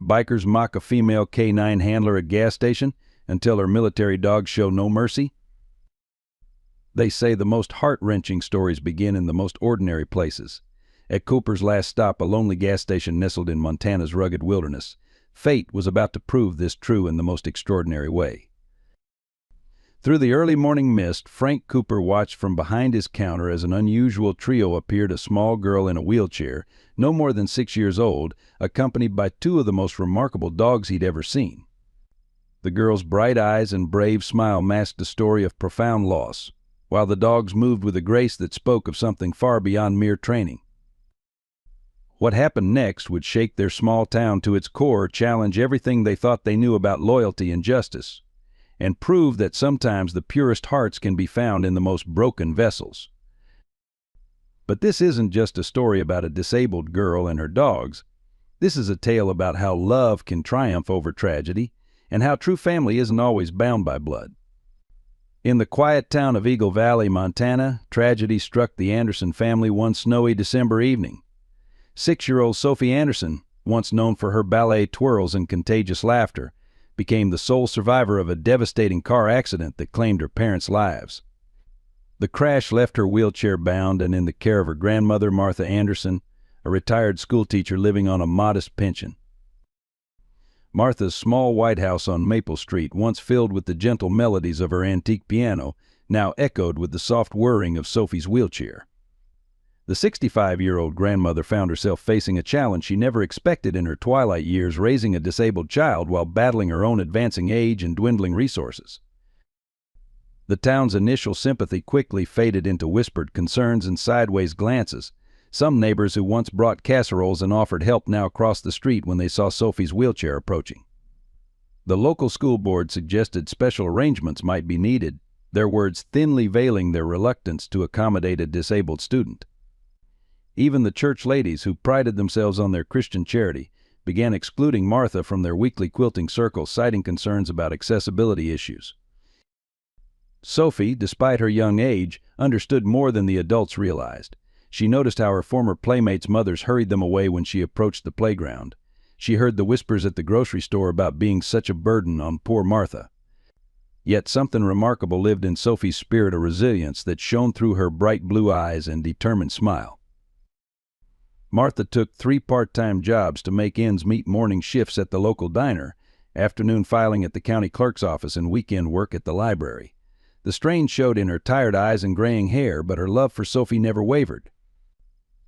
Bikers mock a female canine handler at gas station until her military dogs show no mercy. They say the most heart-wrenching stories begin in the most ordinary places. At Cooper's last stop, a lonely gas station nestled in Montana's rugged wilderness, fate was about to prove this true in the most extraordinary way. Through the early morning mist, Frank Cooper watched from behind his counter as an unusual trio appeared: a small girl in a wheelchair, no more than 6 years old, accompanied by two of the most remarkable dogs he'd ever seen. The girl's bright eyes and brave smile masked a story of profound loss, while the dogs moved with a grace that spoke of something far beyond mere training. What happened next would shake their small town to its core, challenge everything they thought they knew about loyalty and justice, and prove that sometimes the purest hearts can be found in the most broken vessels. But this isn't just a story about a disabled girl and her dogs. This is a tale about how love can triumph over tragedy, and how true family isn't always bound by blood. In the quiet town of Eagle Valley, Montana, tragedy struck the Anderson family one snowy December evening. 6-year-old Sophie Anderson, once known for her ballet twirls and contagious laughter, became the sole survivor of a devastating car accident that claimed her parents' lives. The crash left her wheelchair-bound and in the care of her grandmother, Martha Anderson, a retired schoolteacher living on a modest pension. Martha's small white house on Maple Street, once filled with the gentle melodies of her antique piano, now echoed with the soft whirring of Sophie's wheelchair. The 65-year-old grandmother found herself facing a challenge she never expected in her twilight years, raising a disabled child while battling her own advancing age and dwindling resources. The town's initial sympathy quickly faded into whispered concerns and sideways glances. Some neighbors who once brought casseroles and offered help now crossed the street when they saw Sophie's wheelchair approaching. The local school board suggested special arrangements might be needed, their words thinly veiling their reluctance to accommodate a disabled student. Even the church ladies, who prided themselves on their Christian charity, began excluding Martha from their weekly quilting circles, citing concerns about accessibility issues. Sophie, despite her young age, understood more than the adults realized. She noticed how her former playmates' mothers hurried them away when she approached the playground. She heard the whispers at the grocery store about being such a burden on poor Martha. Yet something remarkable lived in Sophie's spirit, a resilience that shone through her bright blue eyes and determined smile. Martha took 3 part-time jobs to make ends meet: morning shifts at the local diner, afternoon filing at the county clerk's office, and weekend work at the library. The strain showed in her tired eyes and graying hair, but her love for Sophie never wavered.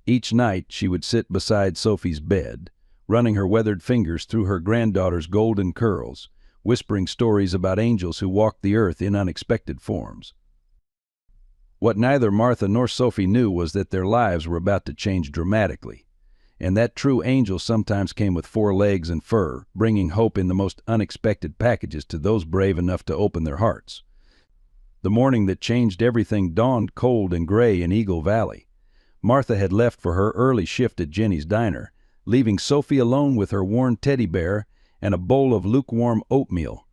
Each night she would sit beside Sophie's bed, running her weathered fingers through her granddaughter's golden curls, whispering stories about angels who walked the earth in unexpected forms. What neither Martha nor Sophie knew was that their lives were about to change dramatically, and that true angel sometimes came with 4 legs and fur, bringing hope in the most unexpected packages to those brave enough to open their hearts. The morning that changed everything dawned cold and gray in Eagle Valley. Martha had left for her early shift at Jenny's Diner, leaving Sophie alone with her worn teddy bear and a bowl of lukewarm oatmeal.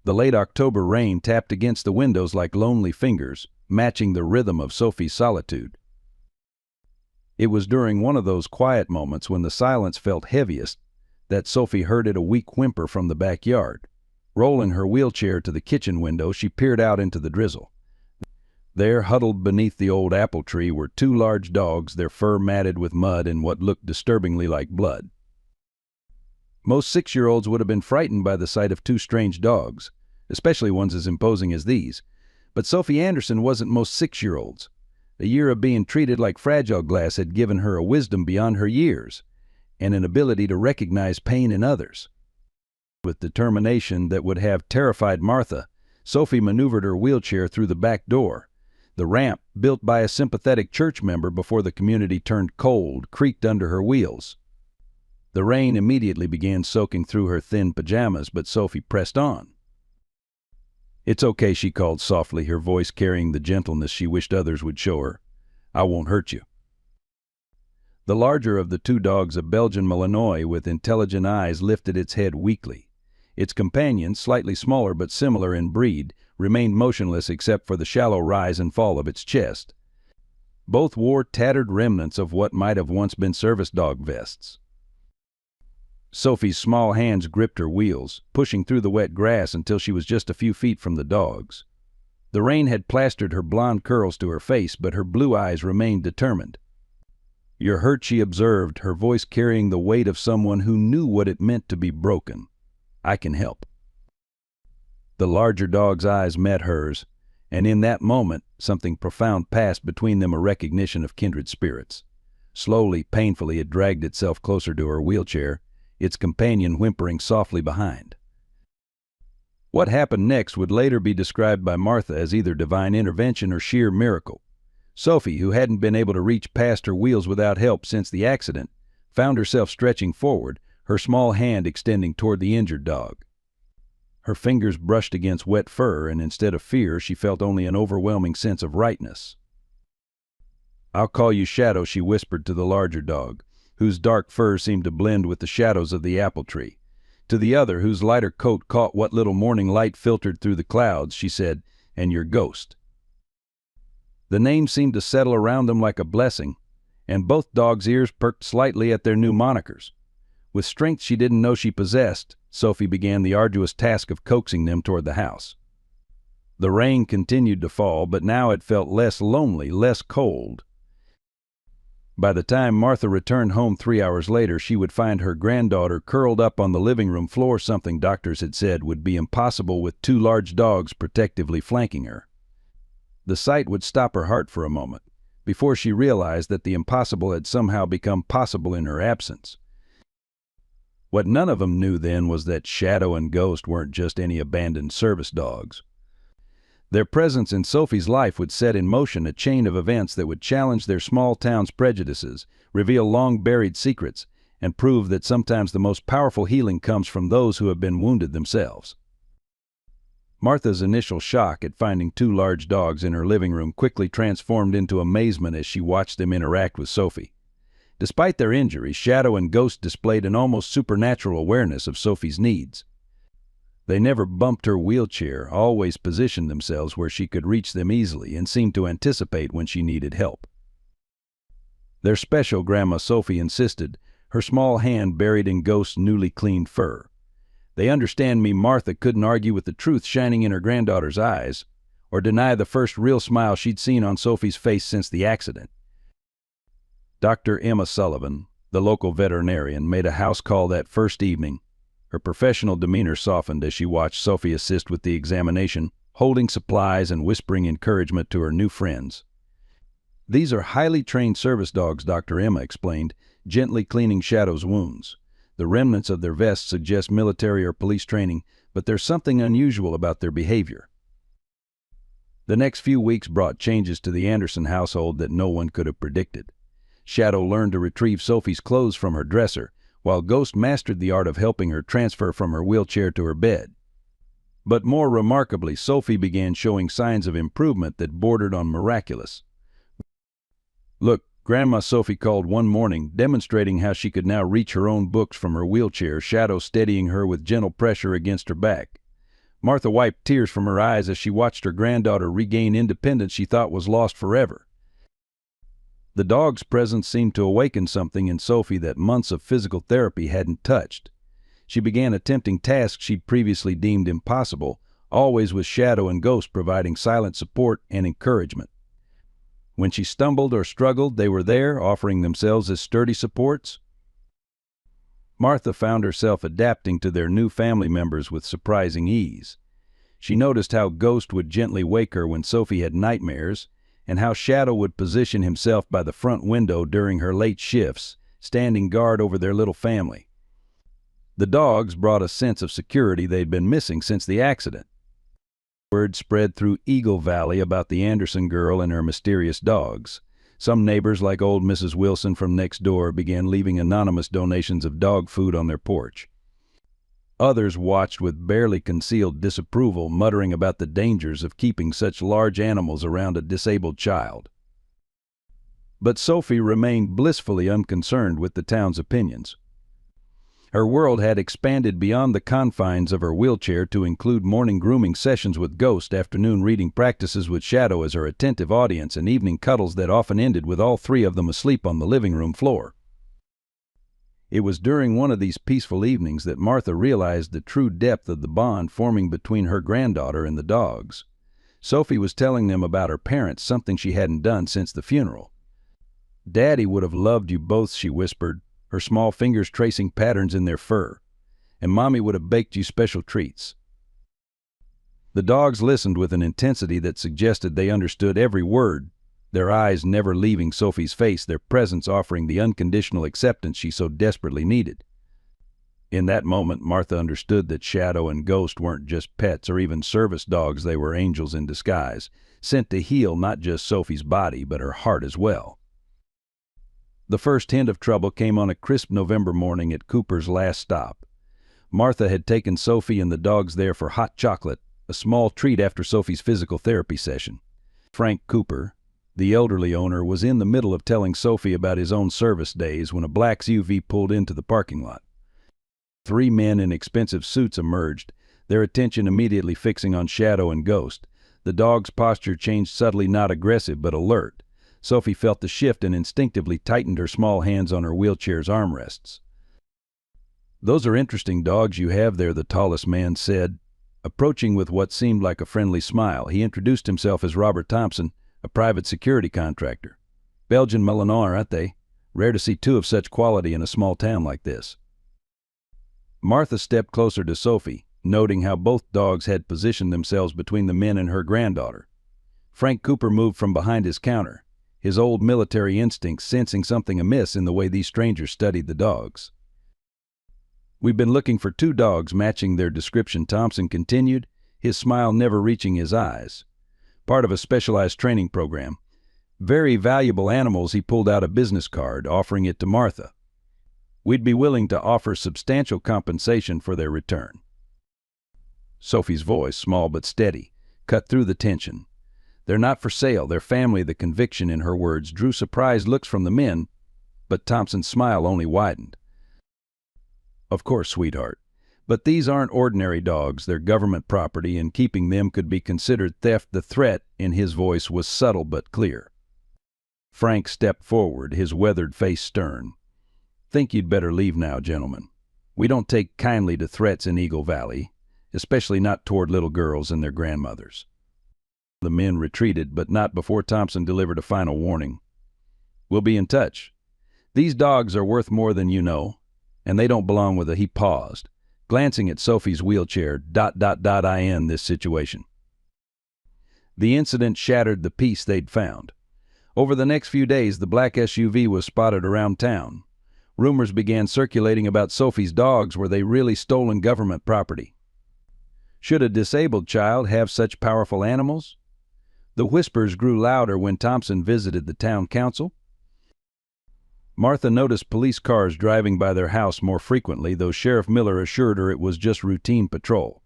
The late October rain tapped against the windows like lonely fingers, matching the rhythm of Sophie's solitude. It was during one of those quiet moments, when the silence felt heaviest, that Sophie heard a weak whimper from the backyard. Rolling her wheelchair to the kitchen window, she peered out into the drizzle. There, huddled beneath the old apple tree, were 2 large dogs, their fur matted with mud and what looked disturbingly like blood. Most 6-year-olds would have been frightened by the sight of 2 strange dogs, especially ones as imposing as these. But Sophie Anderson wasn't most 6-year-olds. A year of being treated like fragile glass had given her a wisdom beyond her years, and an ability to recognize pain in others. With determination that would have terrified Martha, Sophie maneuvered her wheelchair through the back door. The ramp, built by a sympathetic church member before the community turned cold, creaked under her wheels. The rain immediately began soaking through her thin pajamas, but Sophie pressed on. "It's okay," she called softly, her voice carrying the gentleness she wished others would show her. "I won't hurt you." The larger of the 2 dogs, a Belgian Malinois with intelligent eyes, lifted its head weakly. Its companion, slightly smaller but similar in breed, remained motionless except for the shallow rise and fall of its chest. Both wore tattered remnants of what might have once been service dog vests. Sophie's small hands gripped her wheels, pushing through the wet grass until she was just a few feet from the dogs. The rain had plastered her blonde curls to her face, but her blue eyes remained determined. "You're hurt," she observed, her voice carrying the weight of someone who knew what it meant to be broken. "I can help." The larger dog's eyes met hers, and in that moment, something profound passed between them, a recognition of kindred spirits. Slowly, painfully, it dragged itself closer to her wheelchair, its companion whimpering softly behind. What happened next would later be described by Martha as either divine intervention or sheer miracle. Sophie, who hadn't been able to reach past her wheels without help since the accident, found herself stretching forward, her small hand extending toward the injured dog. Her fingers brushed against wet fur, and instead of fear, she felt only an overwhelming sense of rightness. "I'll call you Shadow," she whispered to the larger dog, whose dark fur seemed to blend with the shadows of the apple tree. To the other, whose lighter coat caught what little morning light filtered through the clouds, she said, "And your Ghost." The name seemed to settle around them like a blessing, and both dogs' ears perked slightly at their new monikers. With strength she didn't know she possessed, Sophie began the arduous task of coaxing them toward the house. The rain continued to fall, but now it felt less lonely, less cold. By the time Martha returned home 3 hours later, she would find her granddaughter curled up on the living room floor, something doctors had said would be impossible with 2 large dogs protectively flanking her. The sight would stop her heart for a moment, before she realized that the impossible had somehow become possible in her absence. What none of them knew then was that Shadow and Ghost weren't just any abandoned service dogs. Their presence in Sophie's life would set in motion a chain of events that would challenge their small town's prejudices, reveal long-buried secrets, and prove that sometimes the most powerful healing comes from those who have been wounded themselves. Martha's initial shock at finding 2 large dogs in her living room quickly transformed into amazement as she watched them interact with Sophie. Despite their injuries, Shadow and Ghost displayed an almost supernatural awareness of Sophie's needs. They never bumped her wheelchair, always positioned themselves where she could reach them easily, and seemed to anticipate when she needed help. "They're special," Grandma Sophie insisted, her small hand buried in Ghost's newly cleaned fur. "They understand me." Martha couldn't argue with the truth shining in her granddaughter's eyes, or deny the first real smile she'd seen on Sophie's face since the accident. Dr. Emma Sullivan, the local veterinarian, made a house call that first evening. Her professional demeanor softened as she watched Sophie assist with the examination, holding supplies and whispering encouragement to her new friends. "These are highly trained service dogs," Dr. Emma explained, gently cleaning Shadow's wounds. "The remnants of their vests suggest military or police training, but there's something unusual about their behavior." The next few weeks brought changes to the Anderson household that no one could have predicted. Shadow learned to retrieve Sophie's clothes from her dresser, while Ghost mastered the art of helping her transfer from her wheelchair to her bed. But more remarkably, Sophie began showing signs of improvement that bordered on miraculous. "Look," Grandma Sophie called one morning, demonstrating how she could now reach her own books from her wheelchair, Shadow steadying her with gentle pressure against her back. Martha wiped tears from her eyes as she watched her granddaughter regain independence she thought was lost forever. The dog's presence seemed to awaken something in Sophie that months of physical therapy hadn't touched. She began attempting tasks she'd previously deemed impossible, always with Shadow and Ghost providing silent support and encouragement. When she stumbled or struggled, they were there, offering themselves as sturdy supports. Martha found herself adapting to their new family members with surprising ease. She noticed how Ghost would gently wake her when Sophie had nightmares, and how Shadow would position himself by the front window during her late shifts, standing guard over their little family. The dogs brought a sense of security they'd been missing since the accident. Word spread through Eagle Valley about the Anderson girl and her mysterious dogs. Some neighbors, like old Mrs. Wilson from next door, began leaving anonymous donations of dog food on their porch. Others watched with barely concealed disapproval, muttering about the dangers of keeping such large animals around a disabled child. But Sophie remained blissfully unconcerned with the town's opinions. Her world had expanded beyond the confines of her wheelchair to include morning grooming sessions with Ghost, afternoon reading practices with Shadow as her attentive audience, and evening cuddles that often ended with all 3 of them asleep on the living room floor. It was during one of these peaceful evenings that Martha realized the true depth of the bond forming between her granddaughter and the dogs. Sophie was telling them about her parents, something she hadn't done since the funeral. "Daddy would have loved you both," she whispered, her small fingers tracing patterns in their fur. "And Mommy would have baked you special treats." The dogs listened with an intensity that suggested they understood every word, their eyes never leaving Sophie's face, their presence offering the unconditional acceptance she so desperately needed. In that moment, Martha understood that Shadow and Ghost weren't just pets or even service dogs. They were angels in disguise, sent to heal not just Sophie's body, but her heart as well. The first hint of trouble came on a crisp November morning at Cooper's last stop. Martha had taken Sophie and the dogs there for hot chocolate, a small treat after Sophie's physical therapy session. Frank Cooper, the elderly owner, was in the middle of telling Sophie about his own service days when a black SUV pulled into the parking lot. 3 men in expensive suits emerged, their attention immediately fixing on Shadow and Ghost. The dog's posture changed subtly, not aggressive but alert. Sophie felt the shift and instinctively tightened her small hands on her wheelchair's armrests. "Those are interesting dogs you have there," the tallest man said. Approaching with what seemed like a friendly smile, he introduced himself as Robert Thompson, a private security contractor. "Belgian Malinois, aren't they? Rare to see 2 of such quality in a small town like this." Martha stepped closer to Sophie, noting how both dogs had positioned themselves between the men and her granddaughter. Frank Cooper moved from behind his counter, his old military instincts sensing something amiss in the way these strangers studied the dogs. "We've been looking for 2 dogs matching their description," Thompson continued, his smile never reaching his eyes. "Part of a specialized training program. Very valuable animals." He pulled out a business card, offering it to Martha. "We'd be willing to offer substantial compensation for their return." Sophie's voice, small but steady, cut through the tension. "They're not for sale, they're family." The conviction in her words drew surprised looks from the men, but Thompson's smile only widened. "Of course, sweetheart. But these aren't ordinary dogs. They're government property, and keeping them could be considered theft." The threat in his voice was subtle but clear. Frank stepped forward, his weathered face stern. "Think you'd better leave now, gentlemen. We don't take kindly to threats in Eagle Valley, especially not toward little girls and their grandmothers." The men retreated, but not before Thompson delivered a final warning. "We'll be in touch. These dogs are worth more than you know, and they don't belong with a—" He paused, glancing at Sophie's wheelchair. I end this situation. The incident shattered the peace they'd found. Over the next few days, the black SUV was spotted around town. Rumors began circulating about Sophie's dogs. Were they really stolen government property? Should a disabled child have such powerful animals? The whispers grew louder when Thompson visited the town council. Martha noticed police cars driving by their house more frequently, though Sheriff Miller assured her it was just routine patrol.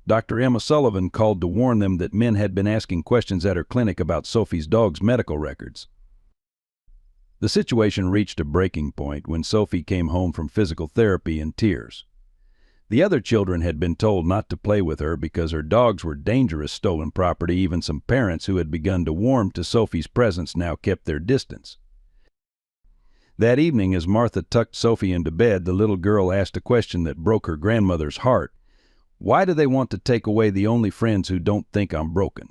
Dr. Emma Sullivan called to warn them that men had been asking questions at her clinic about Sophie's dog's medical records. The situation reached a breaking point when Sophie came home from physical therapy in tears. The other children had been told not to play with her because her dogs were dangerous stolen property. Even some parents who had begun to warm to Sophie's presence now kept their distance. That evening, as Martha tucked Sophie into bed, the little girl asked a question that broke her grandmother's heart. "Why do they want to take away the only friends who don't think I'm broken?"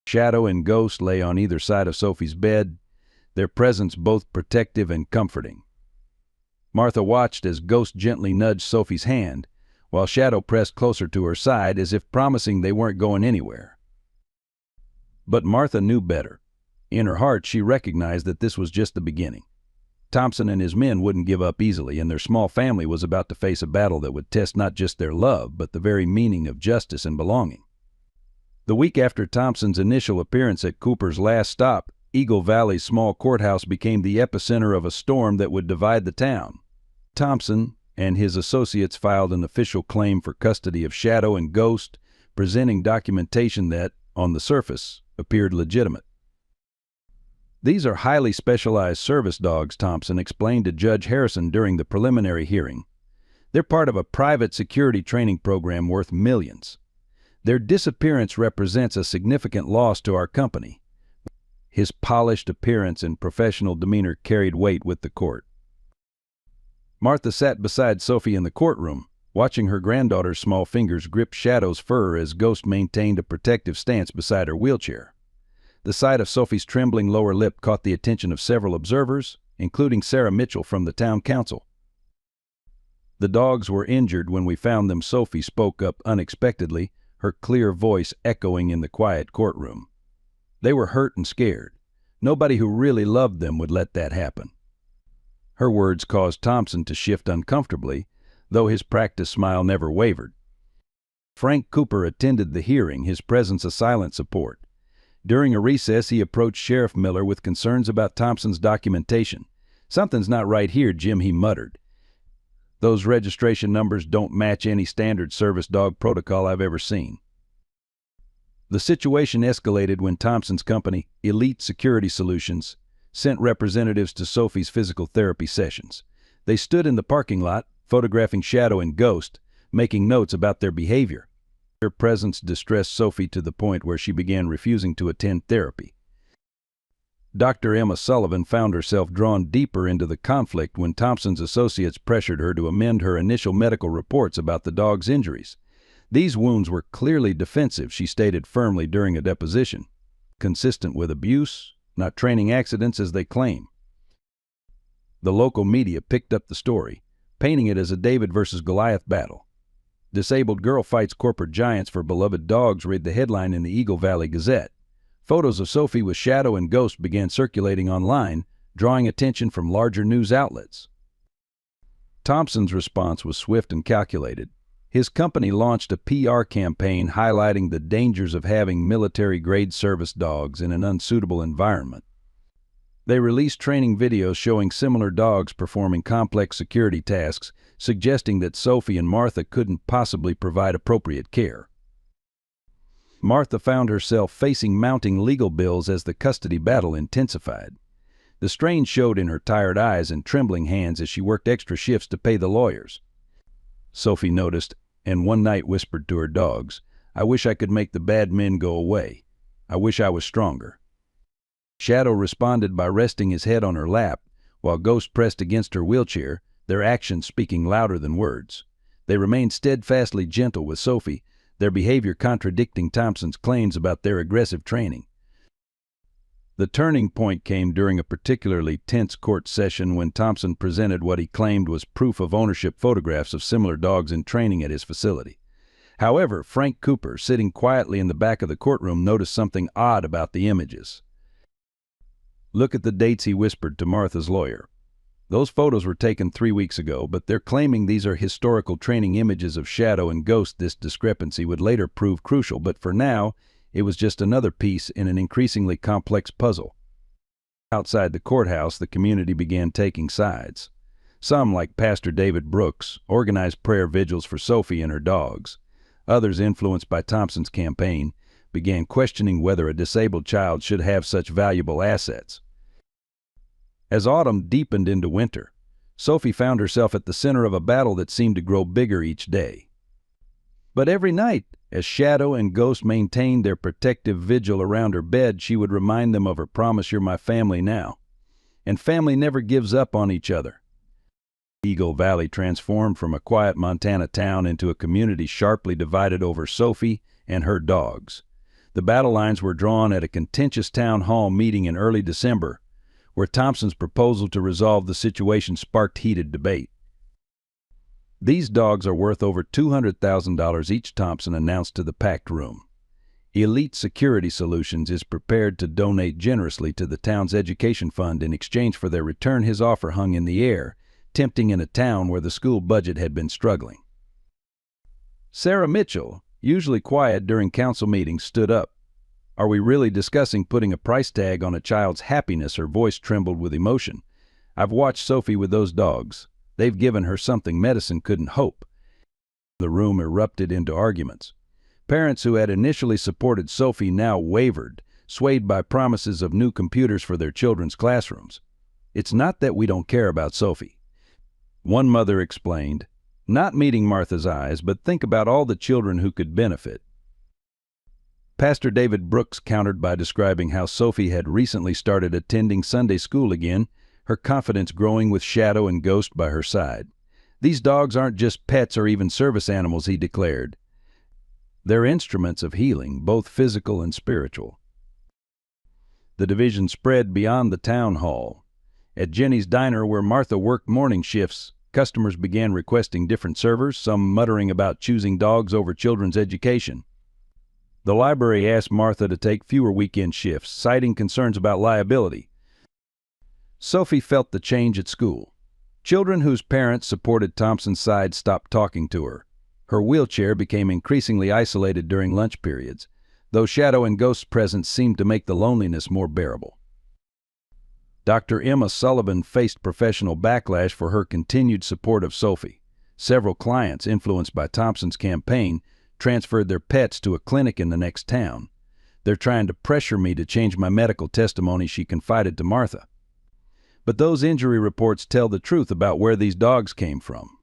Shadow and Ghost lay on either side of Sophie's bed, their presence both protective and comforting. Martha watched as Ghost gently nudged Sophie's hand, while Shadow pressed closer to her side as if promising they weren't going anywhere. But Martha knew better. In her heart, she recognized that this was just the beginning. Thompson and his men wouldn't give up easily, and their small family was about to face a battle that would test not just their love, but the very meaning of justice and belonging. The week after Thompson's initial appearance at Cooper's last stop, Eagle Valley's small courthouse became the epicenter of a storm that would divide the town. Thompson and his associates filed an official claim for custody of Shadow and Ghost, presenting documentation that, on the surface, appeared legitimate. "These are highly specialized service dogs," Thompson explained to Judge Harrison during the preliminary hearing. "They're part of a private security training program worth millions. Their disappearance represents a significant loss to our company." His polished appearance and professional demeanor carried weight with the court. Martha sat beside Sophie in the courtroom, watching her granddaughter's small fingers grip Shadow's fur as Ghost maintained a protective stance beside her wheelchair. The sight of Sophie's trembling lower lip caught the attention of several observers, including Sarah Mitchell from the town council. "The dogs were injured when we found them," Sophie spoke up unexpectedly, her clear voice echoing in the quiet courtroom. "They were hurt and scared. Nobody who really loved them would let that happen." Her words caused Thompson to shift uncomfortably, though his practiced smile never wavered. Frank Cooper attended the hearing, his presence a silent support. During a recess, he approached Sheriff Miller with concerns about Thompson's documentation. "Something's not right here, Jim," he muttered. "Those registration numbers don't match any standard service dog protocol I've ever seen." The situation escalated when Thompson's company, Elite Security Solutions, sent representatives to Sophie's physical therapy sessions. They stood in the parking lot, photographing Shadow and Ghost, making notes about their behavior. Their presence distressed Sophie to the point where she began refusing to attend therapy. Dr. Emma Sullivan found herself drawn deeper into the conflict when Thompson's associates pressured her to amend her initial medical reports about the dog's injuries. "These wounds were clearly defensive," she stated firmly during a deposition, "consistent with abuse, not training accidents as they claim." The local media picked up the story, painting it as a David versus Goliath battle. "Disabled girl fights corporate giants for beloved dogs," read the headline in the Eagle Valley Gazette. Photos of Sophie with Shadow and Ghost began circulating online, drawing attention from larger news outlets. Thompson's response was swift and calculated. His company launched a PR campaign highlighting the dangers of having military-grade service dogs in an unsuitable environment. They released training videos showing similar dogs performing complex security tasks, suggesting that Sophie and Martha couldn't possibly provide appropriate care. Martha found herself facing mounting legal bills as the custody battle intensified. The strain showed in her tired eyes and trembling hands as she worked extra shifts to pay the lawyers. Sophie noticed, and one night whispered to her dogs, "I wish I could make the bad men go away. I wish I was stronger." Shadow responded by resting his head on her lap, while Ghost pressed against her wheelchair, their actions speaking louder than words. They remained steadfastly gentle with Sophie, their behavior contradicting Thompson's claims about their aggressive training. The turning point came during a particularly tense court session when Thompson presented what he claimed was proof of ownership photographs of similar dogs in training at his facility. However, Frank Cooper, sitting quietly in the back of the courtroom, noticed something odd about the images. "Look at the dates," he whispered to Martha's lawyer. "Those photos were taken 3 weeks ago, but they're claiming these are historical training images of Shadow and Ghost." This discrepancy would later prove crucial, but for now, it was just another piece in an increasingly complex puzzle. Outside the courthouse, the community began taking sides. Some, like Pastor David Brooks, organized prayer vigils for Sophie and her dogs. Others, influenced by Thompson's campaign, began questioning whether a disabled child should have such valuable assets. As autumn deepened into winter, Sophie found herself at the center of a battle that seemed to grow bigger each day. But every night, as Shadow and Ghost maintained their protective vigil around her bed, she would remind them of her promise, "You're my family now." And family never gives up on each other. Eagle Valley transformed from a quiet Montana town into a community sharply divided over Sophie and her dogs. The battle lines were drawn at a contentious town hall meeting in early December, where Thompson's proposal to resolve the situation sparked heated debate. "These dogs are worth over $200,000 each," Thompson announced to the packed room. Elite Security Solutions is prepared to donate generously to the town's education fund in exchange for their return. His offer hung in the air, tempting in a town where the school budget had been struggling. Sarah Mitchell, usually quiet during council meetings, stood up. "Are we really discussing putting a price tag on a child's happiness?" Her voice trembled with emotion. "I've watched Sophie with those dogs. They've given her something medicine couldn't hope." The room erupted into arguments. Parents who had initially supported Sophie now wavered, swayed by promises of new computers for their children's classrooms. "It's not that we don't care about Sophie," one mother explained, not meeting Martha's eyes, "but think about all the children who could benefit." Pastor David Brooks countered by describing how Sophie had recently started attending Sunday school again, her confidence growing with Shadow and Ghost by her side. "These dogs aren't just pets or even service animals," he declared. "They're instruments of healing, both physical and spiritual." The division spread beyond the town hall. At Jenny's diner, where Martha worked morning shifts, customers began requesting different servers, some muttering about choosing dogs over children's education. The library asked Martha to take fewer weekend shifts, citing concerns about liability. Sophie felt the change at school. Children whose parents supported Thompson's side stopped talking to her. Her wheelchair became increasingly isolated during lunch periods, though Shadow and Ghost's presence seemed to make the loneliness more bearable. Dr. Emma Sullivan faced professional backlash for her continued support of Sophie. Several clients, influenced by Thompson's campaign, transferred their pets to a clinic in the next town. "They're trying to pressure me to change my medical testimony," she confided to Martha. But those injury reports tell the truth about where these dogs came from.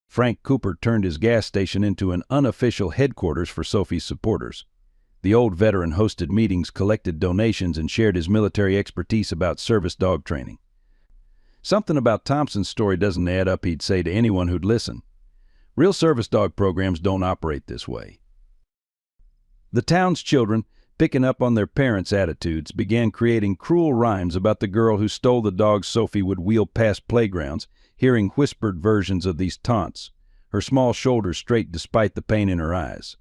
Frank Cooper turned his gas station into an unofficial headquarters for Sophie's supporters. The old veteran hosted meetings, collected donations, and shared his military expertise about service dog training. "Something about Thompson's story doesn't add up," he'd say to anyone who'd listen. "Real service dog programs don't operate this way." The town's children, picking up on their parents' attitudes, began creating cruel rhymes about the girl who stole the dogs Sophie would wheel past playgrounds, hearing whispered versions of these taunts, her small shoulders straight despite the pain in her eyes.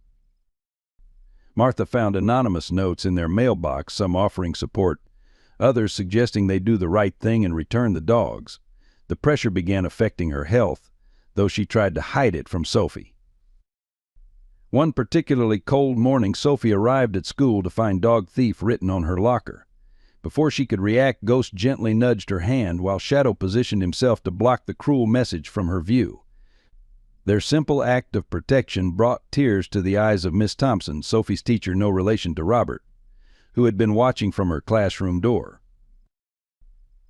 Martha found anonymous notes in their mailbox, some offering support, others suggesting they do the right thing and return the dogs. The pressure began affecting her health, though she tried to hide it from Sophie. One particularly cold morning, Sophie arrived at school to find "Dog Thief" written on her locker. Before she could react, Ghost gently nudged her hand, while Shadow positioned himself to block the cruel message from her view. Their simple act of protection brought tears to the eyes of Miss Thompson, Sophie's teacher, no relation to Robert, who had been watching from her classroom door.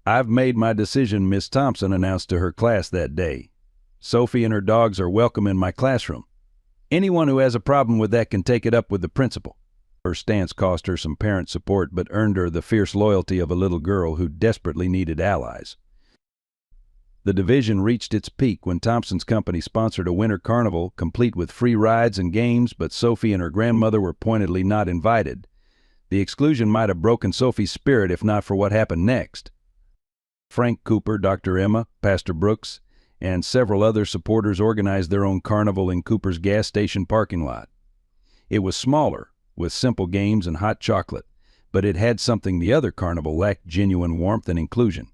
"I've made my decision," Miss Thompson announced to her class that day. "Sophie and her dogs are welcome in my classroom. Anyone who has a problem with that can take it up with the principal." Her stance cost her some parent support, but earned her the fierce loyalty of a little girl who desperately needed allies. The division reached its peak when Thompson's company sponsored a winter carnival, complete with free rides and games, but Sophie and her grandmother were pointedly not invited. The exclusion might have broken Sophie's spirit if not for what happened next. Frank Cooper, Dr. Emma, Pastor Brooks, and several other supporters organized their own carnival in Cooper's gas station parking lot. It was smaller, with simple games and hot chocolate, but it had something the other carnival lacked: genuine warmth and inclusion.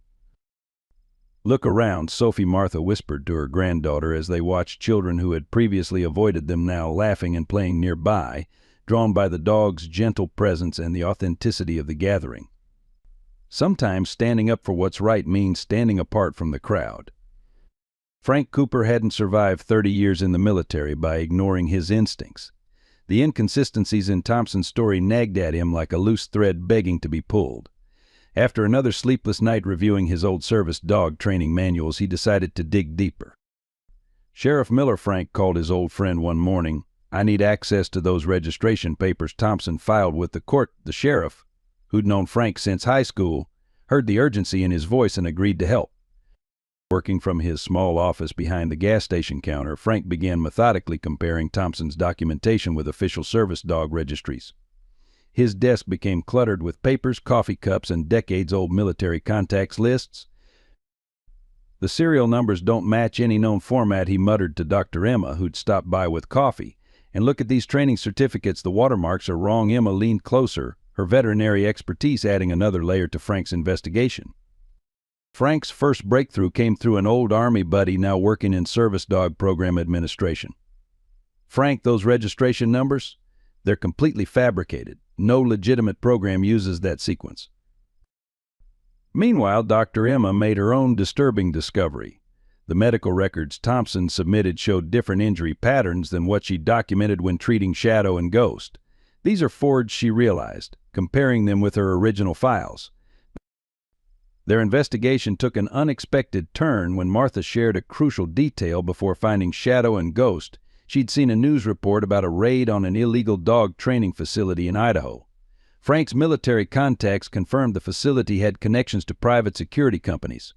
"Look around," Sophie Martha whispered to her granddaughter as they watched children who had previously avoided them now laughing and playing nearby, drawn by the dog's gentle presence and the authenticity of the gathering. Sometimes standing up for what's right means standing apart from the crowd. Frank Cooper hadn't survived 30 years in the military by ignoring his instincts. The inconsistencies in Thompson's story nagged at him like a loose thread begging to be pulled. After another sleepless night reviewing his old service dog training manuals, he decided to dig deeper. "Sheriff Miller," Frank called his old friend one morning, "I need access to those registration papers Thompson filed with the court." The sheriff, who'd known Frank since high school, heard the urgency in his voice and agreed to help. Working from his small office behind the gas station counter, Frank began methodically comparing Thompson's documentation with official service dog registries. His desk became cluttered with papers, coffee cups, and decades-old military contacts lists. "The serial numbers don't match any known format," he muttered to Dr. Emma, who'd stopped by with coffee. "And look at these training certificates. The watermarks are wrong." Emma leaned closer, her veterinary expertise adding another layer to Frank's investigation. Frank's first breakthrough came through an old Army buddy now working in service dog program administration. "Frank, those registration numbers? They're completely fabricated. No legitimate program uses that sequence." Meanwhile, Dr. Emma made her own disturbing discovery. The medical records Thompson submitted showed different injury patterns than what she documented when treating Shadow and Ghost. These are forged, she realized, comparing them with her original files. Their investigation took an unexpected turn when Martha shared a crucial detail. Before finding Shadow and Ghost, she'd seen a news report about a raid on an illegal dog training facility in Idaho. Frank's military contacts confirmed the facility had connections to private security companies.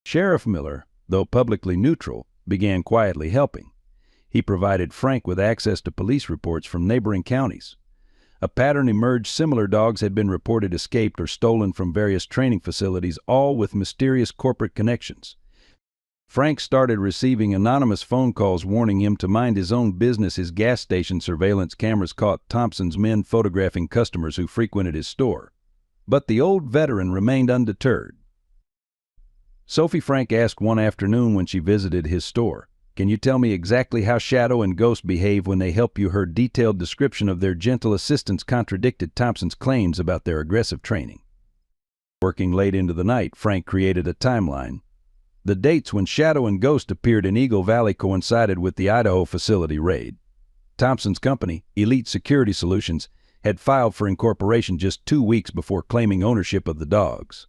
Sheriff Miller, though publicly neutral, began quietly helping. He provided Frank with access to police reports from neighboring counties. A pattern emerged: similar dogs had been reported escaped or stolen from various training facilities, all with mysterious corporate connections. Frank started receiving anonymous phone calls warning him to mind his own business. His gas station surveillance cameras caught Thompson's men photographing customers who frequented his store. But the old veteran remained undeterred. Sophie Frank asked one afternoon when she visited his store, "Can you tell me exactly how Shadow and Ghost behave when they help you?" Her detailed description of their gentle assistance contradicted Thompson's claims about their aggressive training. Working late into the night, Frank created a timeline. The dates when Shadow and Ghost appeared in Eagle Valley coincided with the Idaho facility raid. Thompson's company, Elite Security Solutions, had filed for incorporation just 2 weeks before claiming ownership of the dogs.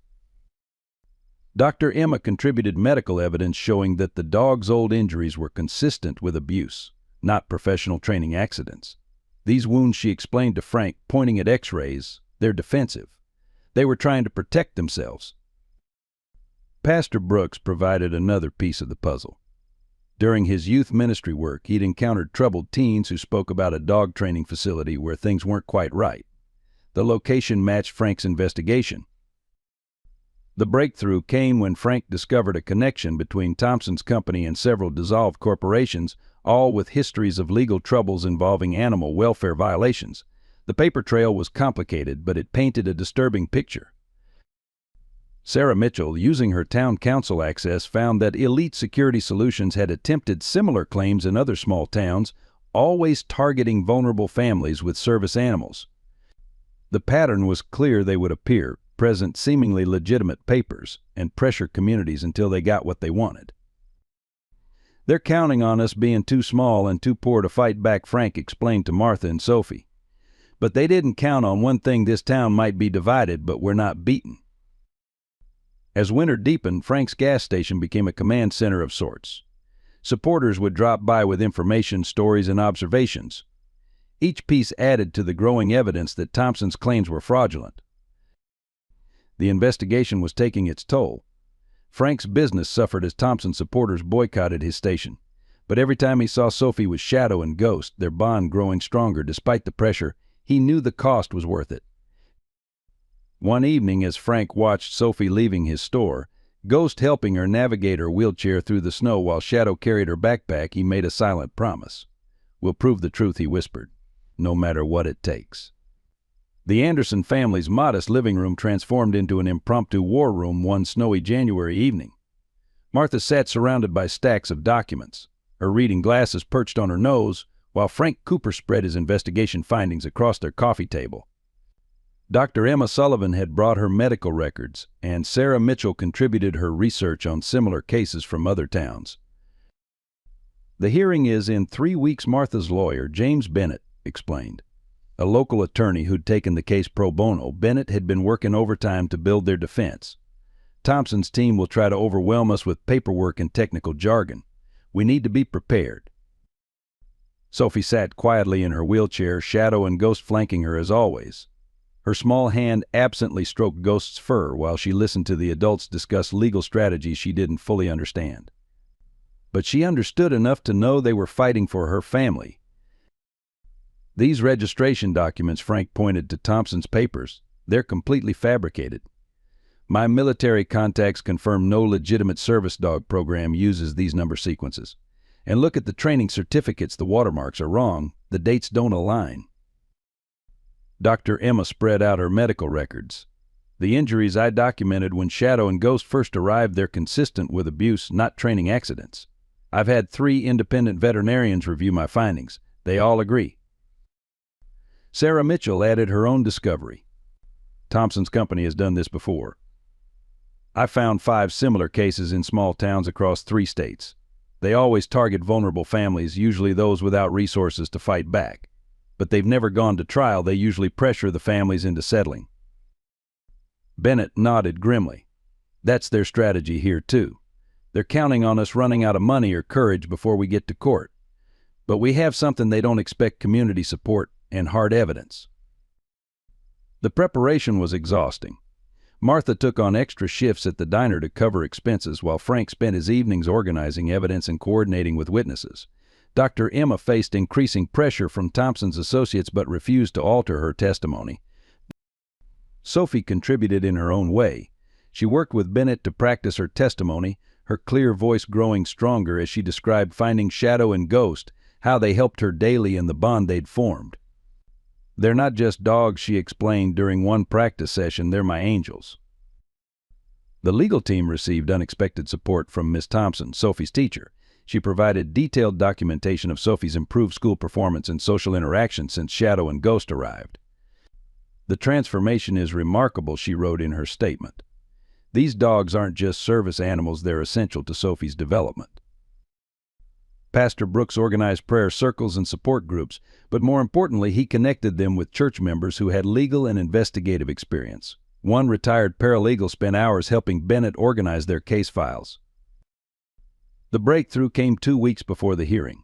Dr. Emma contributed medical evidence showing that the dogs' old injuries were consistent with abuse, not professional training accidents. These wounds, she explained to Frank, pointing at X-rays, they're defensive. They were trying to protect themselves. Pastor Brooks provided another piece of the puzzle. During his youth ministry work, he'd encountered troubled teens who spoke about a dog training facility where things weren't quite right. The location matched Frank's investigation. The breakthrough came when Frank discovered a connection between Thompson's company and several dissolved corporations, all with histories of legal troubles involving animal welfare violations. The paper trail was complicated, but it painted a disturbing picture. Sarah Mitchell, using her town council access, found that Elite Security Solutions had attempted similar claims in other small towns, always targeting vulnerable families with service animals. The pattern was clear: they would appear, present seemingly legitimate papers, and pressure communities until they got what they wanted. "They're counting on us being too small and too poor to fight back," Frank explained to Martha and Sophie. "But they didn't count on one thing: this town might be divided, but we're not beaten." As winter deepened, Frank's gas station became a command center of sorts. Supporters would drop by with information, stories, and observations. Each piece added to the growing evidence that Thompson's claims were fraudulent. The investigation was taking its toll. Frank's business suffered as Thompson supporters boycotted his station. But every time he saw Sophie with Shadow and Ghost, their bond growing stronger despite the pressure, he knew the cost was worth it. One evening, as Frank watched Sophie leaving his store, Ghost helping her navigate her wheelchair through the snow while Shadow carried her backpack, he made a silent promise. "We'll prove the truth," he whispered, "no matter what it takes." The Anderson family's modest living room transformed into an impromptu war room one snowy January evening. Martha sat surrounded by stacks of documents, her reading glasses perched on her nose, while Frank Cooper spread his investigation findings across their coffee table. Dr. Emma Sullivan had brought her medical records, and Sarah Mitchell contributed her research on similar cases from other towns. "The hearing is in 3 weeks," Martha's lawyer, James Bennett, explained. A local attorney who'd taken the case pro bono, Bennett had been working overtime to build their defense. "Thompson's team will try to overwhelm us with paperwork and technical jargon. We need to be prepared." Sophie sat quietly in her wheelchair, Shadow and Ghost flanking her as always. Her small hand absently stroked Ghost's fur while she listened to the adults discuss legal strategies she didn't fully understand. But she understood enough to know they were fighting for her family. "These registration documents," Frank pointed to Thompson's papers, "they're completely fabricated. My military contacts confirm no legitimate service dog program uses these number sequences. And look at the training certificates, the watermarks are wrong, the dates don't align." Dr. Emma spread out her medical records. "The injuries I documented when Shadow and Ghost first arrived, they're consistent with abuse, not training accidents. I've had 3 independent veterinarians review my findings. They all agree." Sarah Mitchell added her own discovery. "Thompson's company has done this before. I found 5 similar cases in small towns across 3 states. They always target vulnerable families, usually those without resources to fight back. But they've never gone to trial. They usually pressure the families into settling." Bennett nodded grimly. "That's their strategy here, too. They're counting on us running out of money or courage before we get to court. But we have something they don't expect: community support and hard evidence." The preparation was exhausting. Martha took on extra shifts at the diner to cover expenses, while Frank spent his evenings organizing evidence and coordinating with witnesses. Dr. Emma faced increasing pressure from Thompson's associates but refused to alter her testimony. Sophie contributed in her own way. She worked with Bennett to practice her testimony, her clear voice growing stronger as she described finding Shadow and Ghost, how they helped her daily and the bond they'd formed. "They're not just dogs," she explained during one practice session, "they're my angels." The legal team received unexpected support from Miss Thompson, Sophie's teacher. She provided detailed documentation of Sophie's improved school performance and social interaction since Shadow and Ghost arrived. "The transformation is remarkable," she wrote in her statement. "These dogs aren't just service animals, they're essential to Sophie's development." Pastor Brooks organized prayer circles and support groups, but more importantly, he connected them with church members who had legal and investigative experience. One retired paralegal spent hours helping Bennett organize their case files. The breakthrough came 2 weeks before the hearing.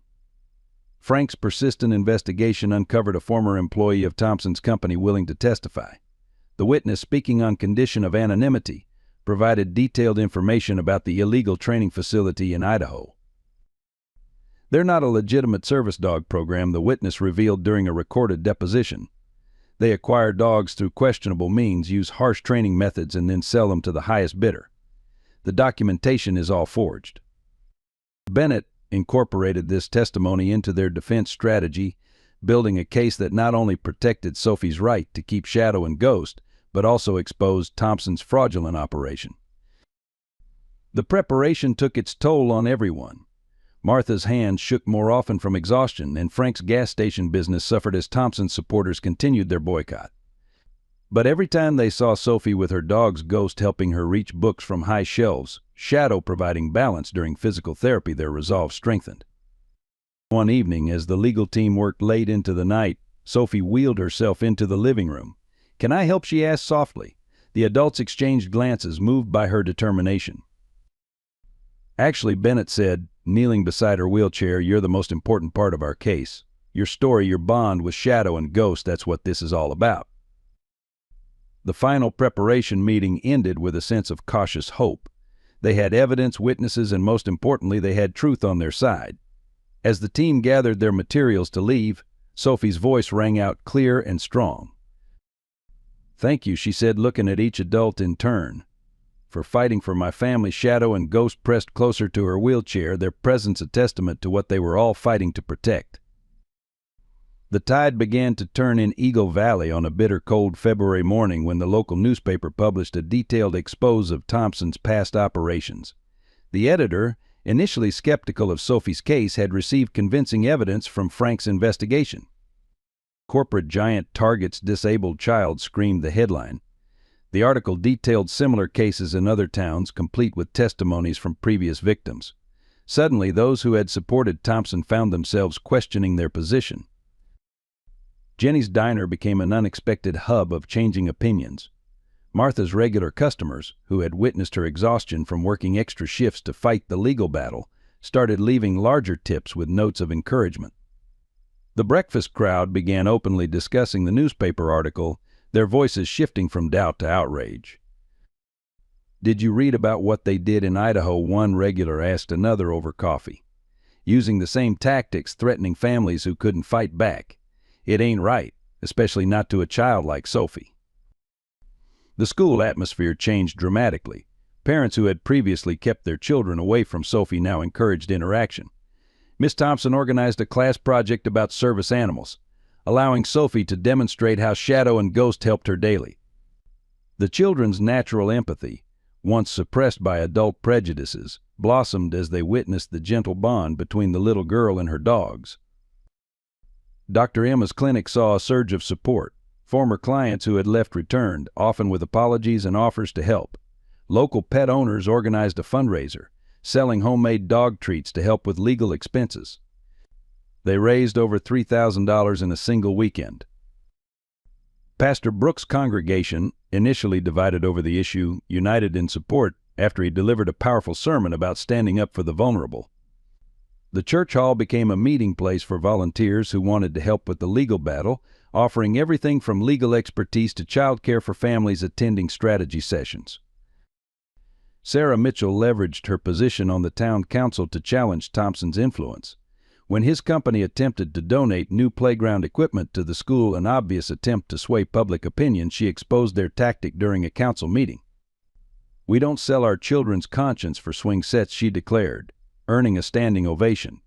Frank's persistent investigation uncovered a former employee of Thompson's company willing to testify. The witness, speaking on condition of anonymity, provided detailed information about the illegal training facility in Idaho. "They're not a legitimate service dog program," the witness revealed during a recorded deposition. "They acquire dogs through questionable means, use harsh training methods, and then sell them to the highest bidder. The documentation is all forged." Bennett incorporated this testimony into their defense strategy, building a case that not only protected Sophie's right to keep Shadow and Ghost, but also exposed Thompson's fraudulent operation. The preparation took its toll on everyone. Martha's hands shook more often from exhaustion, and Frank's gas station business suffered as Thompson's supporters continued their boycott. But every time they saw Sophie with her dog's Ghost helping her reach books from high shelves, Shadow providing balance during physical therapy, their resolve strengthened. One evening, as the legal team worked late into the night, Sophie wheeled herself into the living room. "Can I help?" she asked softly. The adults exchanged glances, moved by her determination. "Actually," Bennett said, kneeling beside her wheelchair, "you're the most important part of our case. Your story, your bond with Shadow and Ghost, that's what this is all about." The final preparation meeting ended with a sense of cautious hope. They had evidence, witnesses, and most importantly, they had truth on their side. As the team gathered their materials to leave, Sophie's voice rang out clear and strong. "Thank you," she said, looking at each adult in turn, "for fighting for my family." Shadow and Ghost pressed closer to her wheelchair, their presence a testament to what they were all fighting to protect. The tide began to turn in Eagle Valley on a bitter cold February morning when the local newspaper published a detailed expose of Thompson's past operations. The editor, initially skeptical of Sophie's case, had received convincing evidence from Frank's investigation. "Corporate giant targets disabled child," screamed the headline. The article detailed similar cases in other towns, complete with testimonies from previous victims. Suddenly, those who had supported Thompson found themselves questioning their position. Jenny's Diner became an unexpected hub of changing opinions. Martha's regular customers, who had witnessed her exhaustion from working extra shifts to fight the legal battle, started leaving larger tips with notes of encouragement. The breakfast crowd began openly discussing the newspaper article, their voices shifting from doubt to outrage. "Did you read about what they did in Idaho?" one regular asked another over coffee. "Using the same tactics, threatening families who couldn't fight back. It ain't right, especially not to a child like Sophie." The school atmosphere changed dramatically. Parents who had previously kept their children away from Sophie now encouraged interaction. Miss Thompson organized a class project about service animals, allowing Sophie to demonstrate how Shadow and Ghost helped her daily. The children's natural empathy, once suppressed by adult prejudices, blossomed as they witnessed the gentle bond between the little girl and her dogs. Dr. Emma's clinic saw a surge of support. Former clients who had left returned, often with apologies and offers to help. Local pet owners organized a fundraiser, selling homemade dog treats to help with legal expenses. They raised over $3,000 in a single weekend. Pastor Brooks' congregation, initially divided over the issue, united in support after he delivered a powerful sermon about standing up for the vulnerable. The church hall became a meeting place for volunteers who wanted to help with the legal battle, offering everything from legal expertise to child care for families attending strategy sessions. Sarah Mitchell leveraged her position on the town council to challenge Thompson's influence. When his company attempted to donate new playground equipment to the school, an obvious attempt to sway public opinion, she exposed their tactic during a council meeting. "We don't sell our children's conscience for swing sets," she declared, earning a standing ovation.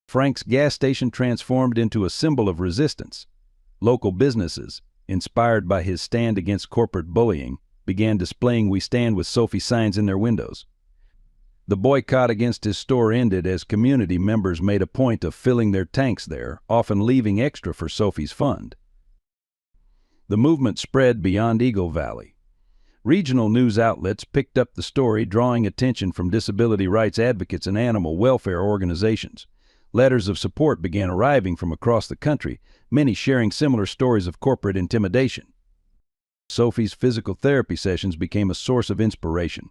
Frank's gas station transformed into a symbol of resistance. Local businesses, inspired by his stand against corporate bullying, began displaying "We Stand with Sophie" signs in their windows. The boycott against his store ended as community members made a point of filling their tanks there, often leaving extra for Sophie's fund. The movement spread beyond Eagle Valley. Regional news outlets picked up the story, drawing attention from disability rights advocates and animal welfare organizations. Letters of support began arriving from across the country, many sharing similar stories of corporate intimidation. Sophie's physical therapy sessions became a source of inspiration.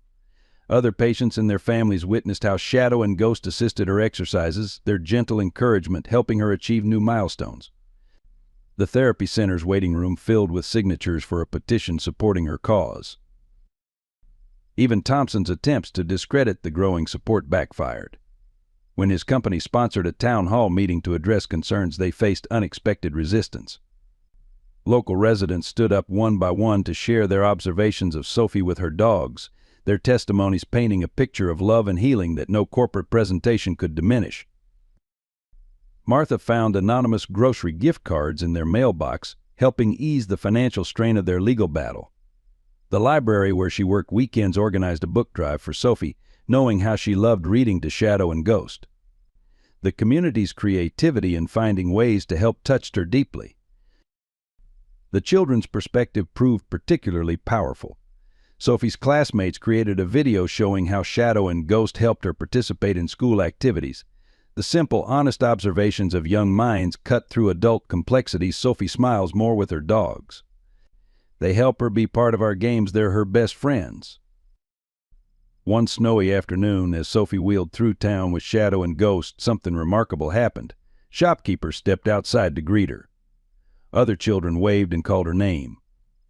Other patients and their families witnessed how Shadow and Ghost assisted her exercises, their gentle encouragement helping her achieve new milestones. The therapy center's waiting room filled with signatures for a petition supporting her cause. Even Thompson's attempts to discredit the growing support backfired. When his company sponsored a town hall meeting to address concerns, they faced unexpected resistance. Local residents stood up one by one to share their observations of Sophie with her dogs, their testimonies painting a picture of love and healing that no corporate presentation could diminish. Martha found anonymous grocery gift cards in their mailbox, helping ease the financial strain of their legal battle. The library where she worked weekends organized a book drive for Sophie, knowing how she loved reading to Shadow and Ghost. The community's creativity in finding ways to help touched her deeply. The children's perspective proved particularly powerful. Sophie's classmates created a video showing how Shadow and Ghost helped her participate in school activities. The simple, honest observations of young minds cut through adult complexities. Sophie smiles more with her dogs. They help her be part of our games. They're her best friends. One snowy afternoon, as Sophie wheeled through town with Shadow and Ghost, something remarkable happened. Shopkeepers stepped outside to greet her. Other children waved and called her name.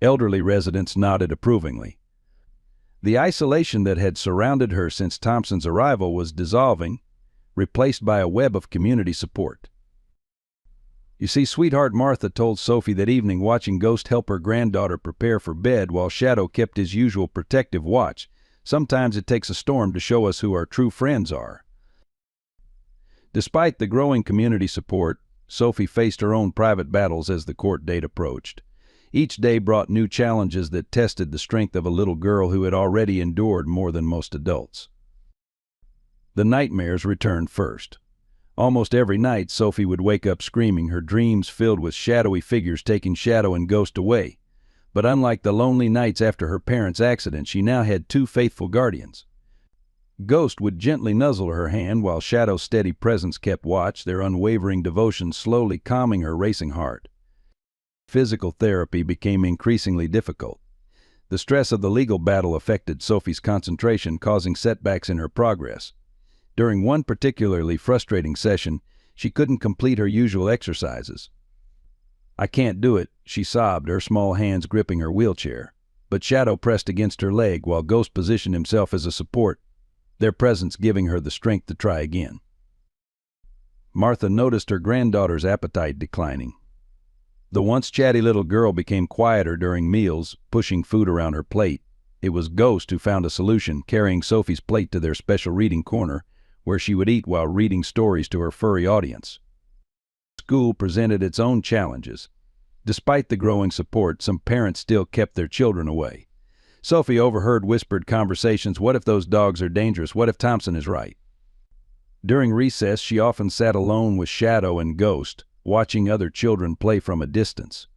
Elderly residents nodded approvingly. The isolation that had surrounded her since Thompson's arrival was dissolving, replaced by a web of community support. "You see, sweetheart," Martha told Sophie that evening, watching Ghost help her granddaughter prepare for bed while Shadow kept his usual protective watch, "sometimes it takes a storm to show us who our true friends are." Despite the growing community support, Sophie faced her own private battles as the court date approached. Each day brought new challenges that tested the strength of a little girl who had already endured more than most adults. The nightmares returned first. Almost every night, Sophie would wake up screaming, her dreams filled with shadowy figures taking Shadow and Ghost away. But unlike the lonely nights after her parents' accident, she now had two faithful guardians. Ghost would gently nuzzle her hand while Shadow's steady presence kept watch, their unwavering devotion slowly calming her racing heart. Physical therapy became increasingly difficult. The stress of the legal battle affected Sophie's concentration, causing setbacks in her progress. During one particularly frustrating session, she couldn't complete her usual exercises. "I can't do it," she sobbed, her small hands gripping her wheelchair. But Shadow pressed against her leg while Ghost positioned himself as a support, their presence giving her the strength to try again. Martha noticed her granddaughter's appetite declining. The once chatty little girl became quieter during meals, pushing food around her plate. It was Ghost who found a solution, carrying Sophie's plate to their special reading corner, where she would eat while reading stories to her furry audience. School presented its own challenges. Despite the growing support, some parents still kept their children away. Sophie overheard whispered conversations. What if those dogs are dangerous? What if Thompson is right? During recess, she often sat alone with Shadow and Ghost, watching other children play from a distance.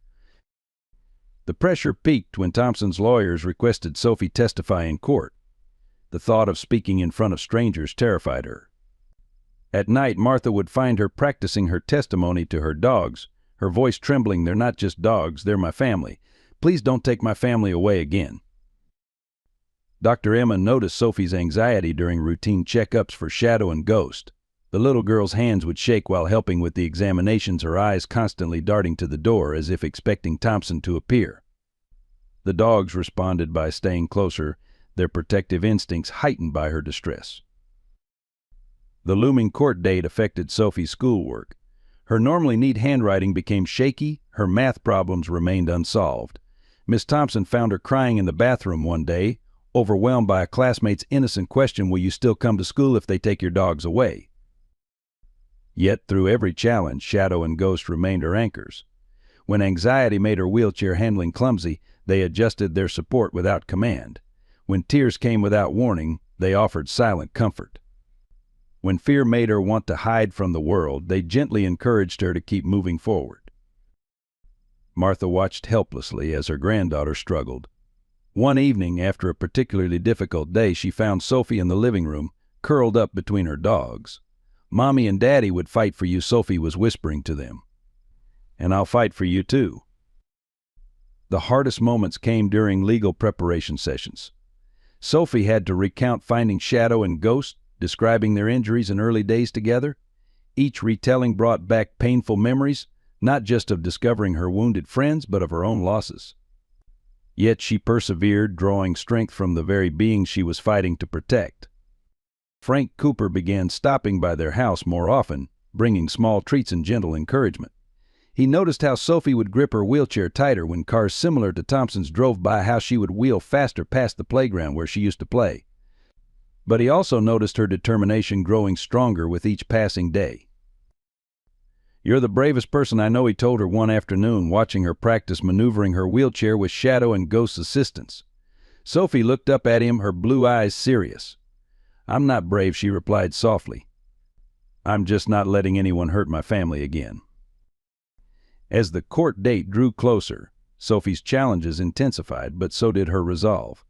The pressure peaked when Thompson's lawyers requested Sophie testify in court. The thought of speaking in front of strangers terrified her. At night, Martha would find her practicing her testimony to her dogs, her voice trembling. "They're not just dogs, they're my family. Please don't take my family away again." Dr. Emma noticed Sophie's anxiety during routine checkups for Shadow and Ghost. The little girl's hands would shake while helping with the examinations, her eyes constantly darting to the door as if expecting Thompson to appear. The dogs responded by staying closer, their protective instincts heightened by her distress. The looming court date affected Sophie's schoolwork. Her normally neat handwriting became shaky, her math problems remained unsolved. Miss Thompson found her crying in the bathroom one day, overwhelmed by a classmate's innocent question, "Will you still come to school if they take your dogs away?" Yet through every challenge, Shadow and Ghost remained her anchors. When anxiety made her wheelchair handling clumsy, they adjusted their support without command. When tears came without warning, they offered silent comfort. When fear made her want to hide from the world, they gently encouraged her to keep moving forward. Martha watched helplessly as her granddaughter struggled. One evening, after a particularly difficult day, she found Sophie in the living room, curled up between her dogs. "Mommy and Daddy would fight for you," Sophie was whispering to them. "And I'll fight for you too." The hardest moments came during legal preparation sessions. Sophie had to recount finding Shadow and Ghost, describing their injuries and early days together. Each retelling brought back painful memories, not just of discovering her wounded friends, but of her own losses. Yet she persevered, drawing strength from the very beings she was fighting to protect. Frank Cooper began stopping by their house more often, bringing small treats and gentle encouragement. He noticed how Sophie would grip her wheelchair tighter when cars similar to Thompson's drove by, how she would wheel faster past the playground where she used to play. But he also noticed her determination growing stronger with each passing day. "You're the bravest person I know," he told her one afternoon, watching her practice maneuvering her wheelchair with Shadow and Ghost's assistance. Sophie looked up at him, her blue eyes serious. "I'm not brave," she replied softly. "I'm just not letting anyone hurt my family again." As the court date drew closer, Sophie's challenges intensified, but so did her resolve.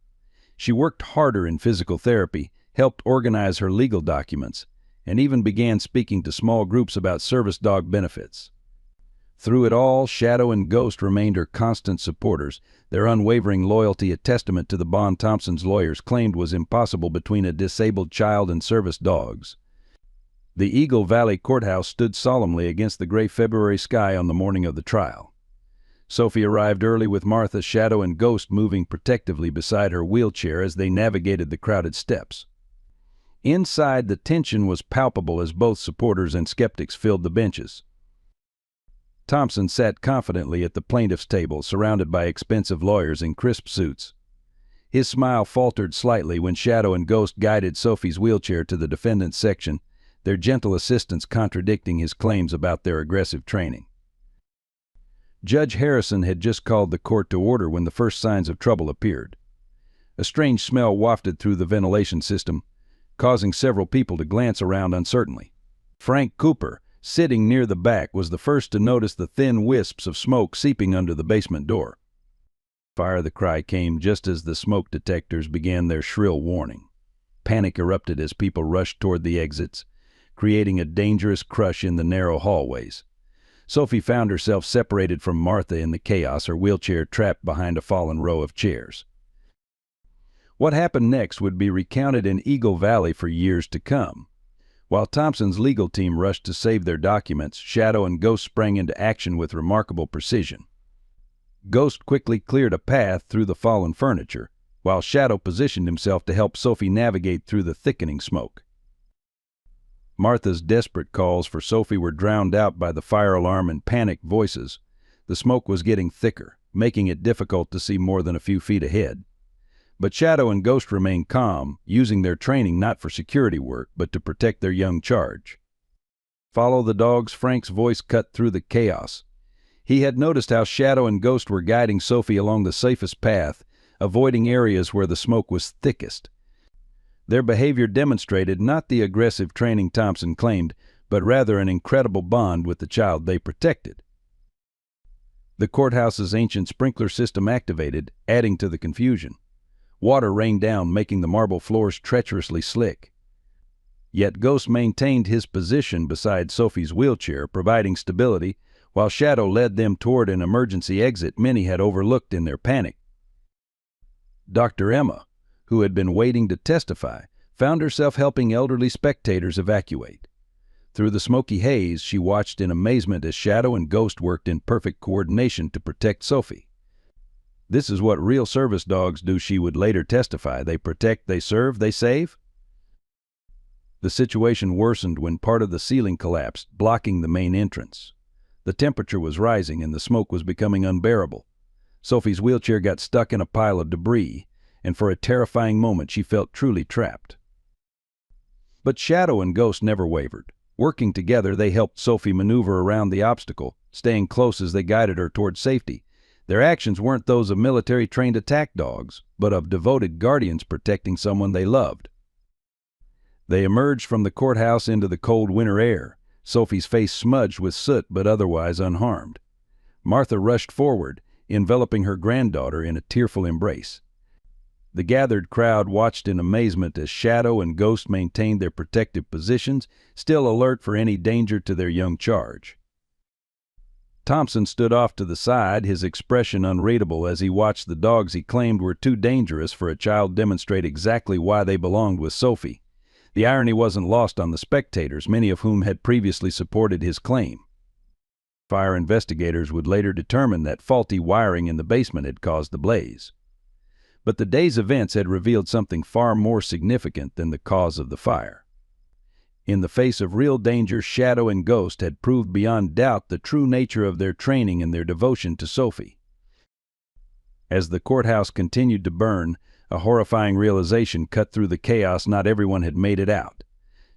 She worked harder in physical therapy, helped organize her legal documents, and even began speaking to small groups about service dog benefits. Through it all, Shadow and Ghost remained her constant supporters, their unwavering loyalty a testament to the bond Thompson's lawyers claimed was impossible between a disabled child and service dogs. The Eagle Valley Courthouse stood solemnly against the gray February sky on the morning of the trial. Sophie arrived early with Martha, Shadow, and Ghost moving protectively beside her wheelchair as they navigated the crowded steps. Inside, the tension was palpable as both supporters and skeptics filled the benches. Thompson sat confidently at the plaintiff's table, surrounded by expensive lawyers in crisp suits. His smile faltered slightly when Shadow and Ghost guided Sophie's wheelchair to the defendant's section, their gentle assistance contradicting his claims about their aggressive training. Judge Harrison had just called the court to order when the first signs of trouble appeared. A strange smell wafted through the ventilation system, causing several people to glance around uncertainly. Frank Cooper, sitting near the back, was the first to notice the thin wisps of smoke seeping under the basement door. "Fire!" the cry came just as the smoke detectors began their shrill warning. Panic erupted as people rushed toward the exits, creating a dangerous crush in the narrow hallways. Sophie found herself separated from Martha in the chaos, her wheelchair trapped behind a fallen row of chairs. What happened next would be recounted in Eagle Valley for years to come. While Thompson's legal team rushed to save their documents, Shadow and Ghost sprang into action with remarkable precision. Ghost quickly cleared a path through the fallen furniture, while Shadow positioned himself to help Sophie navigate through the thickening smoke. Martha's desperate calls for Sophie were drowned out by the fire alarm and panicked voices. The smoke was getting thicker, making it difficult to see more than a few feet ahead. But Shadow and Ghost remained calm, using their training not for security work, but to protect their young charge. "Follow the dogs," Frank's voice cut through the chaos. He had noticed how Shadow and Ghost were guiding Sophie along the safest path, avoiding areas where the smoke was thickest. Their behavior demonstrated not the aggressive training Thompson claimed, but rather an incredible bond with the child they protected. The courthouse's ancient sprinkler system activated, adding to the confusion. Water rained down, making the marble floors treacherously slick. Yet Ghost maintained his position beside Sophie's wheelchair, providing stability, while Shadow led them toward an emergency exit many had overlooked in their panic. Dr. Emma, who had been waiting to testify, found herself helping elderly spectators evacuate. Through the smoky haze, she watched in amazement as Shadow and Ghost worked in perfect coordination to protect Sophie. "This is what real service dogs do," she would later testify. "They protect, they serve, they save." The situation worsened when part of the ceiling collapsed, blocking the main entrance. The temperature was rising and the smoke was becoming unbearable. Sophie's wheelchair got stuck in a pile of debris, and for a terrifying moment she felt truly trapped. But Shadow and Ghost never wavered. Working together, they helped Sophie maneuver around the obstacle, staying close as they guided her toward safety. Their actions weren't those of military-trained attack dogs, but of devoted guardians protecting someone they loved. They emerged from the courthouse into the cold winter air, Sophie's face smudged with soot but otherwise unharmed. Martha rushed forward, enveloping her granddaughter in a tearful embrace. The gathered crowd watched in amazement as Shadow and Ghost maintained their protective positions, still alert for any danger to their young charge. Thompson stood off to the side, his expression unreadable as he watched the dogs he claimed were too dangerous for a child demonstrate exactly why they belonged with Sophie. The irony wasn't lost on the spectators, many of whom had previously supported his claim. Fire investigators would later determine that faulty wiring in the basement had caused the blaze. But the day's events had revealed something far more significant than the cause of the fire. In the face of real danger, Shadow and Ghost had proved beyond doubt the true nature of their training and their devotion to Sophie. As the courthouse continued to burn, a horrifying realization cut through the chaos. Not everyone had made it out.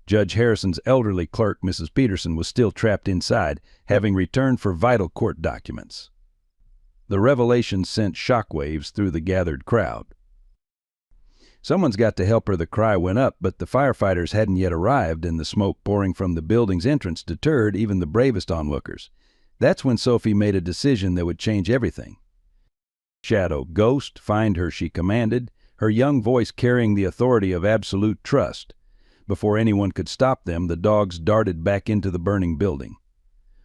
Judge Harrison's elderly clerk, Mrs. Peterson, was still trapped inside, having returned for vital court documents. The revelation sent shockwaves through the gathered crowd. "Someone's got to help her," the cry went up, but the firefighters hadn't yet arrived, and the smoke pouring from the building's entrance deterred even the bravest onlookers. That's when Sophie made a decision that would change everything. "Shadow, Ghost, find her," she commanded, her young voice carrying the authority of absolute trust. Before anyone could stop them, the dogs darted back into the burning building.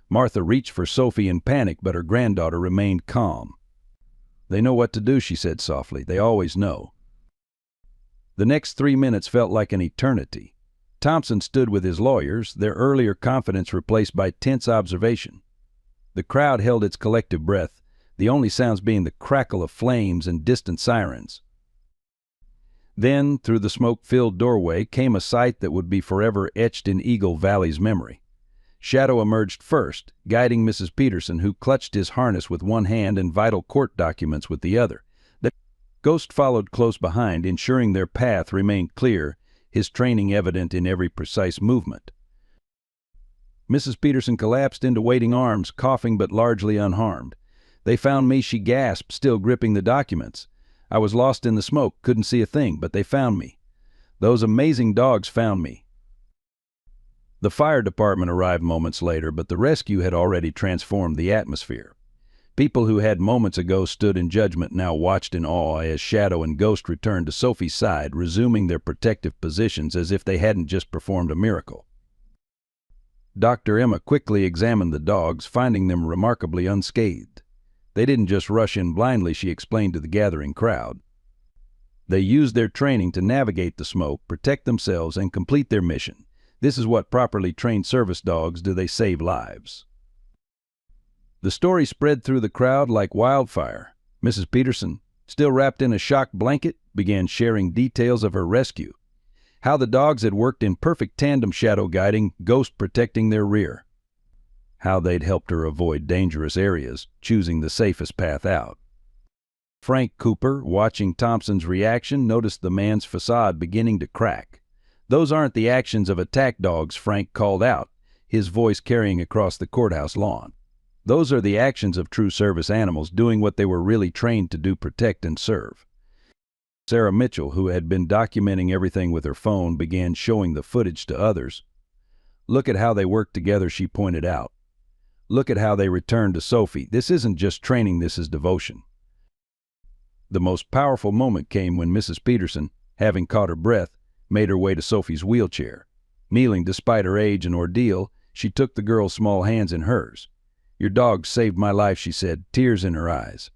Martha reached for Sophie in panic, but her granddaughter remained calm. "They know what to do," she said softly. "They always know." The next 3 minutes felt like an eternity. Thompson stood with his lawyers, their earlier confidence replaced by tense observation. The crowd held its collective breath, the only sounds being the crackle of flames and distant sirens. Then, through the smoke-filled doorway, came a sight that would be forever etched in Eagle Valley's memory. Shadow emerged first, guiding Mrs. Peterson, who clutched his harness with one hand and vital court documents with the other. The Ghost followed close behind, ensuring their path remained clear, his training evident in every precise movement. Mrs. Peterson collapsed into waiting arms, coughing but largely unharmed. "They found me," she gasped, still gripping the documents. "I was lost in the smoke, couldn't see a thing, but they found me. Those amazing dogs found me." The fire department arrived moments later, but the rescue had already transformed the atmosphere. People who had moments ago stood in judgment now watched in awe as Shadow and Ghost returned to Sophie's side, resuming their protective positions as if they hadn't just performed a miracle. Dr. Emma quickly examined the dogs, finding them remarkably unscathed. They didn't just rush in blindly, she explained to the gathering crowd. They used their training to navigate the smoke, protect themselves, and complete their mission. This is what properly trained service dogs do. They save lives. The story spread through the crowd like wildfire. Mrs. Peterson, still wrapped in a shock blanket, began sharing details of her rescue. How the dogs had worked in perfect tandem, Shadow guiding, Ghost protecting their rear. How they'd helped her avoid dangerous areas, choosing the safest path out. Frank Cooper, watching Thompson's reaction, noticed the man's facade beginning to crack. "Those aren't the actions of attack dogs," Frank called out, his voice carrying across the courthouse lawn. "Those are the actions of true service animals doing what they were really trained to do: protect and serve." Sarah Mitchell, who had been documenting everything with her phone, began showing the footage to others. "Look at how they work together," she pointed out. "Look at how they returned to Sophie. This isn't just training, this is devotion." The most powerful moment came when Mrs. Peterson, having caught her breath, made her way to Sophie's wheelchair. Kneeling despite her age and ordeal, she took the girl's small hands in hers. "Your dogs saved my life," she said, tears in her eyes.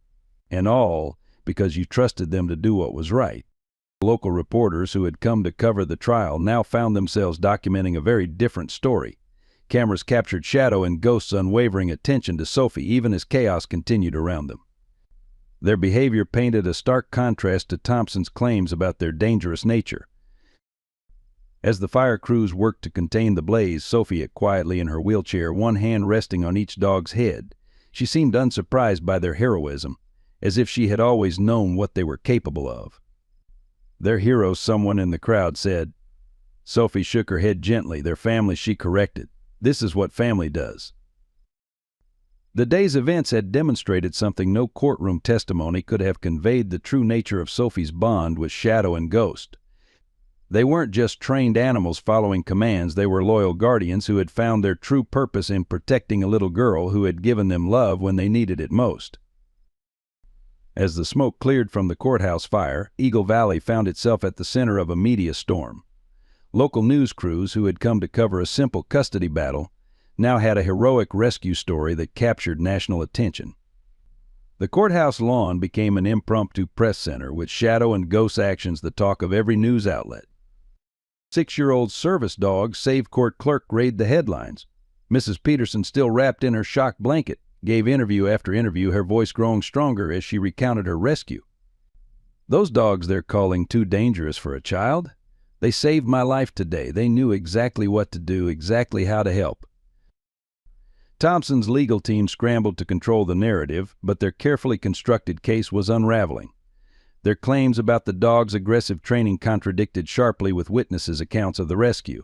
"And all because you trusted them to do what was right." Local reporters who had come to cover the trial now found themselves documenting a very different story. Cameras captured Shadow and Ghost's unwavering attention to Sophie even as chaos continued around them. Their behavior painted a stark contrast to Thompson's claims about their dangerous nature. As the fire crews worked to contain the blaze, Sophie sat quietly in her wheelchair, one hand resting on each dog's head. She seemed unsurprised by their heroism, as if she had always known what they were capable of. "Their hero," someone in the crowd said. Sophie shook her head gently. "Their family," she corrected. "This is what family does." The day's events had demonstrated something no courtroom testimony could have conveyed: the true nature of Sophie's bond with Shadow and Ghost. They weren't just trained animals following commands, they were loyal guardians who had found their true purpose in protecting a little girl who had given them love when they needed it most. As the smoke cleared from the courthouse fire, Eagle Valley found itself at the center of a media storm. Local news crews who had come to cover a simple custody battle now had a heroic rescue story that captured national attention. The courthouse lawn became an impromptu press center, with Shadow and Ghost's actions the talk of every news outlet. 6-year-old service dog save court clerk raided the headlines. Mrs. Peterson, still wrapped in her shock blanket, gave interview after interview, her voice growing stronger as she recounted her rescue. "Those dogs they're calling too dangerous for a child. They saved my life today. They knew exactly what to do, exactly how to help." Thompson's legal team scrambled to control the narrative, but their carefully constructed case was unraveling. Their claims about the dog's aggressive training contradicted sharply with witnesses' accounts of the rescue.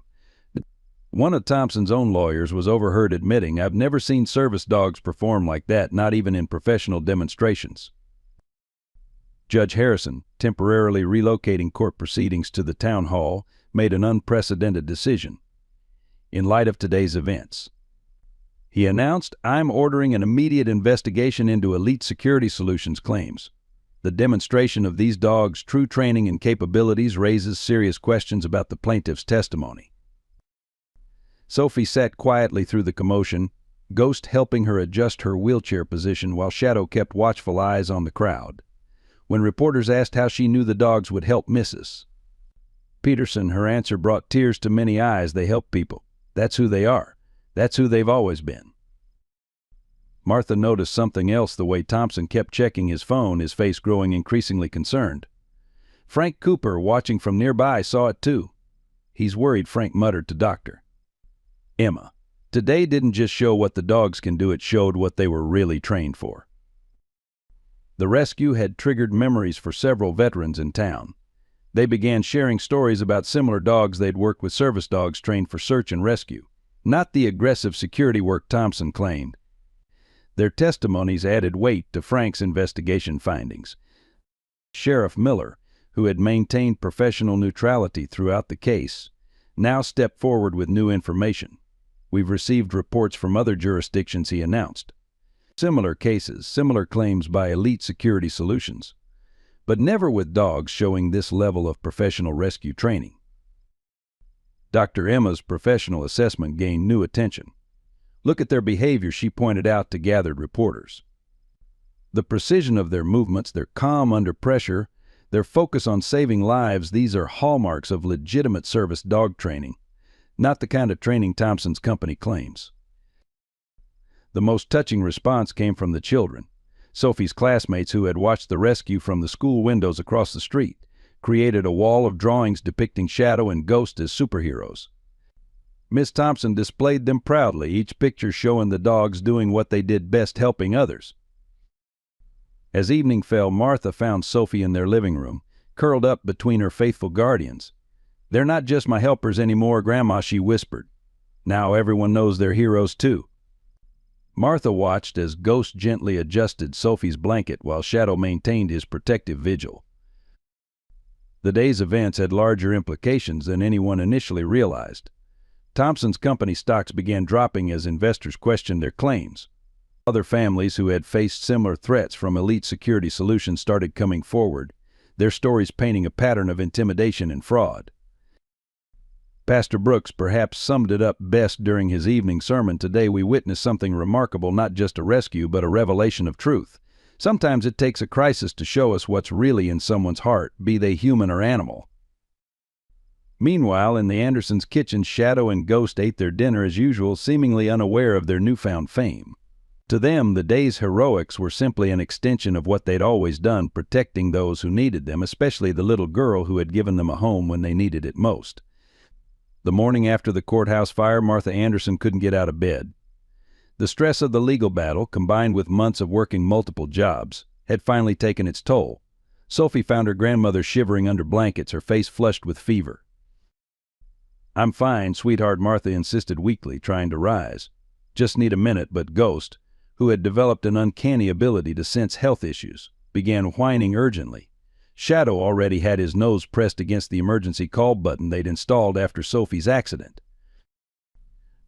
One of Thompson's own lawyers was overheard admitting, "I've never seen service dogs perform like that, not even in professional demonstrations." Judge Harrison, temporarily relocating court proceedings to the town hall, made an unprecedented decision. In light of today's events, he announced, "I'm ordering an immediate investigation into Elite Security Solutions claims. The demonstration of these dogs' true training and capabilities raises serious questions about the plaintiff's testimony." Sophie sat quietly through the commotion, Ghost helping her adjust her wheelchair position while Shadow kept watchful eyes on the crowd. When reporters asked how she knew the dogs would help Mrs. Peterson, her answer brought tears to many eyes. "They help people. That's who they are. That's who they've always been." Martha noticed something else: the way Thompson kept checking his phone, his face growing increasingly concerned. Frank Cooper, watching from nearby, saw it too. "He's worried," Frank muttered to Dr. Emma. "Today didn't just show what the dogs can do, it showed what they were really trained for." The rescue had triggered memories for several veterans in town. They began sharing stories about similar dogs they'd worked with, service dogs trained for search and rescue, not the aggressive security work Thompson claimed. Their testimonies added weight to Frank's investigation findings. Sheriff Miller, who had maintained professional neutrality throughout the case, now stepped forward with new information. "We've received reports from other jurisdictions," he announced. "Similar cases, similar claims by Elite Security Solutions, but never with dogs showing this level of professional rescue training." Dr. Emma's professional assessment gained new attention. "Look at their behavior," she pointed out to gathered reporters. "The precision of their movements, their calm under pressure, their focus on saving lives, these are hallmarks of legitimate service dog training, not the kind of training Thompson's company claims." The most touching response came from the children. Sophie's classmates, who had watched the rescue from the school windows across the street, created a wall of drawings depicting Shadow and Ghost as superheroes. Miss Thompson displayed them proudly, each picture showing the dogs doing what they did best, helping others. As evening fell, Martha found Sophie in their living room, curled up between her faithful guardians. "They're not just my helpers anymore, Grandma," she whispered. "Now everyone knows they're heroes too." Martha watched as Ghost gently adjusted Sophie's blanket while Shadow maintained his protective vigil. The day's events had larger implications than anyone initially realized. Thompson's company stocks began dropping as investors questioned their claims. Other families who had faced similar threats from Elite Security Solutions started coming forward, their stories painting a pattern of intimidation and fraud. Pastor Brooks perhaps summed it up best during his evening sermon: "Today we witness something remarkable, not just a rescue, but a revelation of truth. Sometimes it takes a crisis to show us what's really in someone's heart, be they human or animal." Meanwhile, in the Andersons' kitchen, Shadow and Ghost ate their dinner as usual, seemingly unaware of their newfound fame. To them, the day's heroics were simply an extension of what they'd always done, protecting those who needed them, especially the little girl who had given them a home when they needed it most. The morning after the courthouse fire, Martha Anderson couldn't get out of bed. The stress of the legal battle, combined with months of working multiple jobs, had finally taken its toll. Sophie found her grandmother shivering under blankets, her face flushed with fever. "I'm fine, sweetheart," Martha insisted weakly, trying to rise. "Just need a minute," but Ghost, who had developed an uncanny ability to sense health issues, began whining urgently. Shadow already had his nose pressed against the emergency call button they'd installed after Sophie's accident.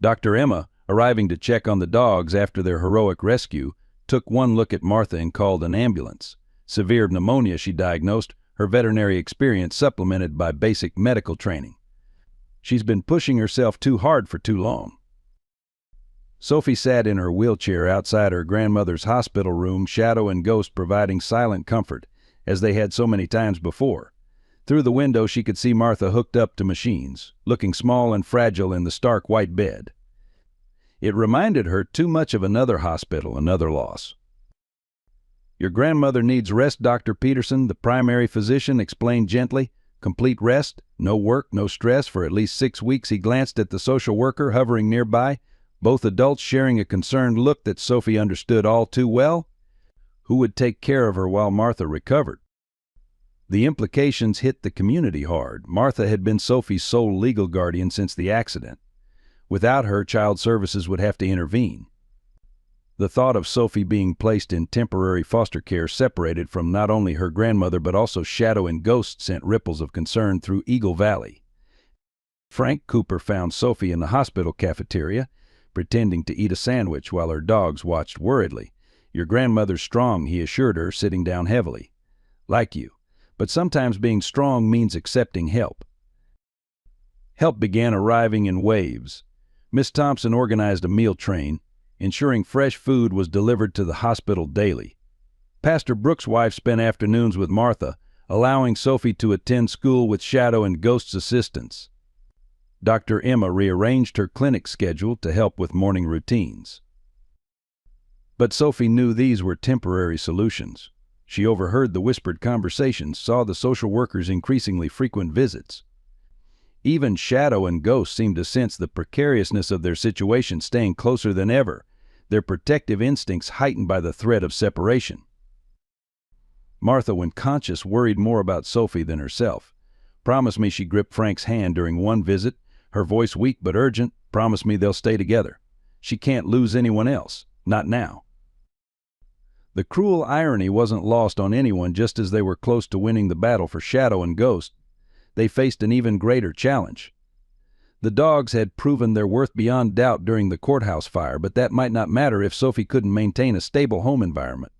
Dr. Emma, arriving to check on the dogs after their heroic rescue, took one look at Martha and called an ambulance. Severe pneumonia, she diagnosed, her veterinary experience supplemented by basic medical training. "She's been pushing herself too hard for too long." Sophie sat in her wheelchair outside her grandmother's hospital room, Shadow and Ghost providing silent comfort, as they had so many times before. Through the window she could see Martha hooked up to machines, looking small and fragile in the stark white bed. It reminded her too much of another hospital, another loss. "Your grandmother needs rest," Dr. Peterson, the primary physician, explained gently. "Complete rest, no work, no stress for at least 6 weeks." He glanced at the social worker hovering nearby, both adults sharing a concerned look that Sophie understood all too well. Who would take care of her while Martha recovered? The implications hit the community hard. Martha had been Sophie's sole legal guardian since the accident. Without her, Child Services would have to intervene. The thought of Sophie being placed in temporary foster care, separated from not only her grandmother but also Shadow and Ghost, sent ripples of concern through Eagle Valley. Frank Cooper found Sophie in the hospital cafeteria, pretending to eat a sandwich while her dogs watched worriedly. "Your grandmother's strong," he assured her, sitting down heavily. "Like you. But sometimes being strong means accepting help." Help began arriving in waves. Miss Thompson organized a meal train, ensuring fresh food was delivered to the hospital daily. Pastor Brooks' wife spent afternoons with Martha, allowing Sophie to attend school with Shadow and Ghost's assistance. Dr. Emma rearranged her clinic schedule to help with morning routines. But Sophie knew these were temporary solutions. She overheard the whispered conversations, saw the social workers' increasingly frequent visits. Even Shadow and Ghost seemed to sense the precariousness of their situation, staying closer than ever, their protective instincts heightened by the threat of separation. Martha, when conscious, worried more about Sophie than herself. "Promise me," she gripped Frank's hand during one visit, her voice weak but urgent. "Promise me they'll stay together. She can't lose anyone else. Not now." The cruel irony wasn't lost on anyone. Just as they were close to winning the battle for Shadow and Ghost, they faced an even greater challenge. The dogs had proven their worth beyond doubt during the courthouse fire, but that might not matter if Sophie couldn't maintain a stable home environment.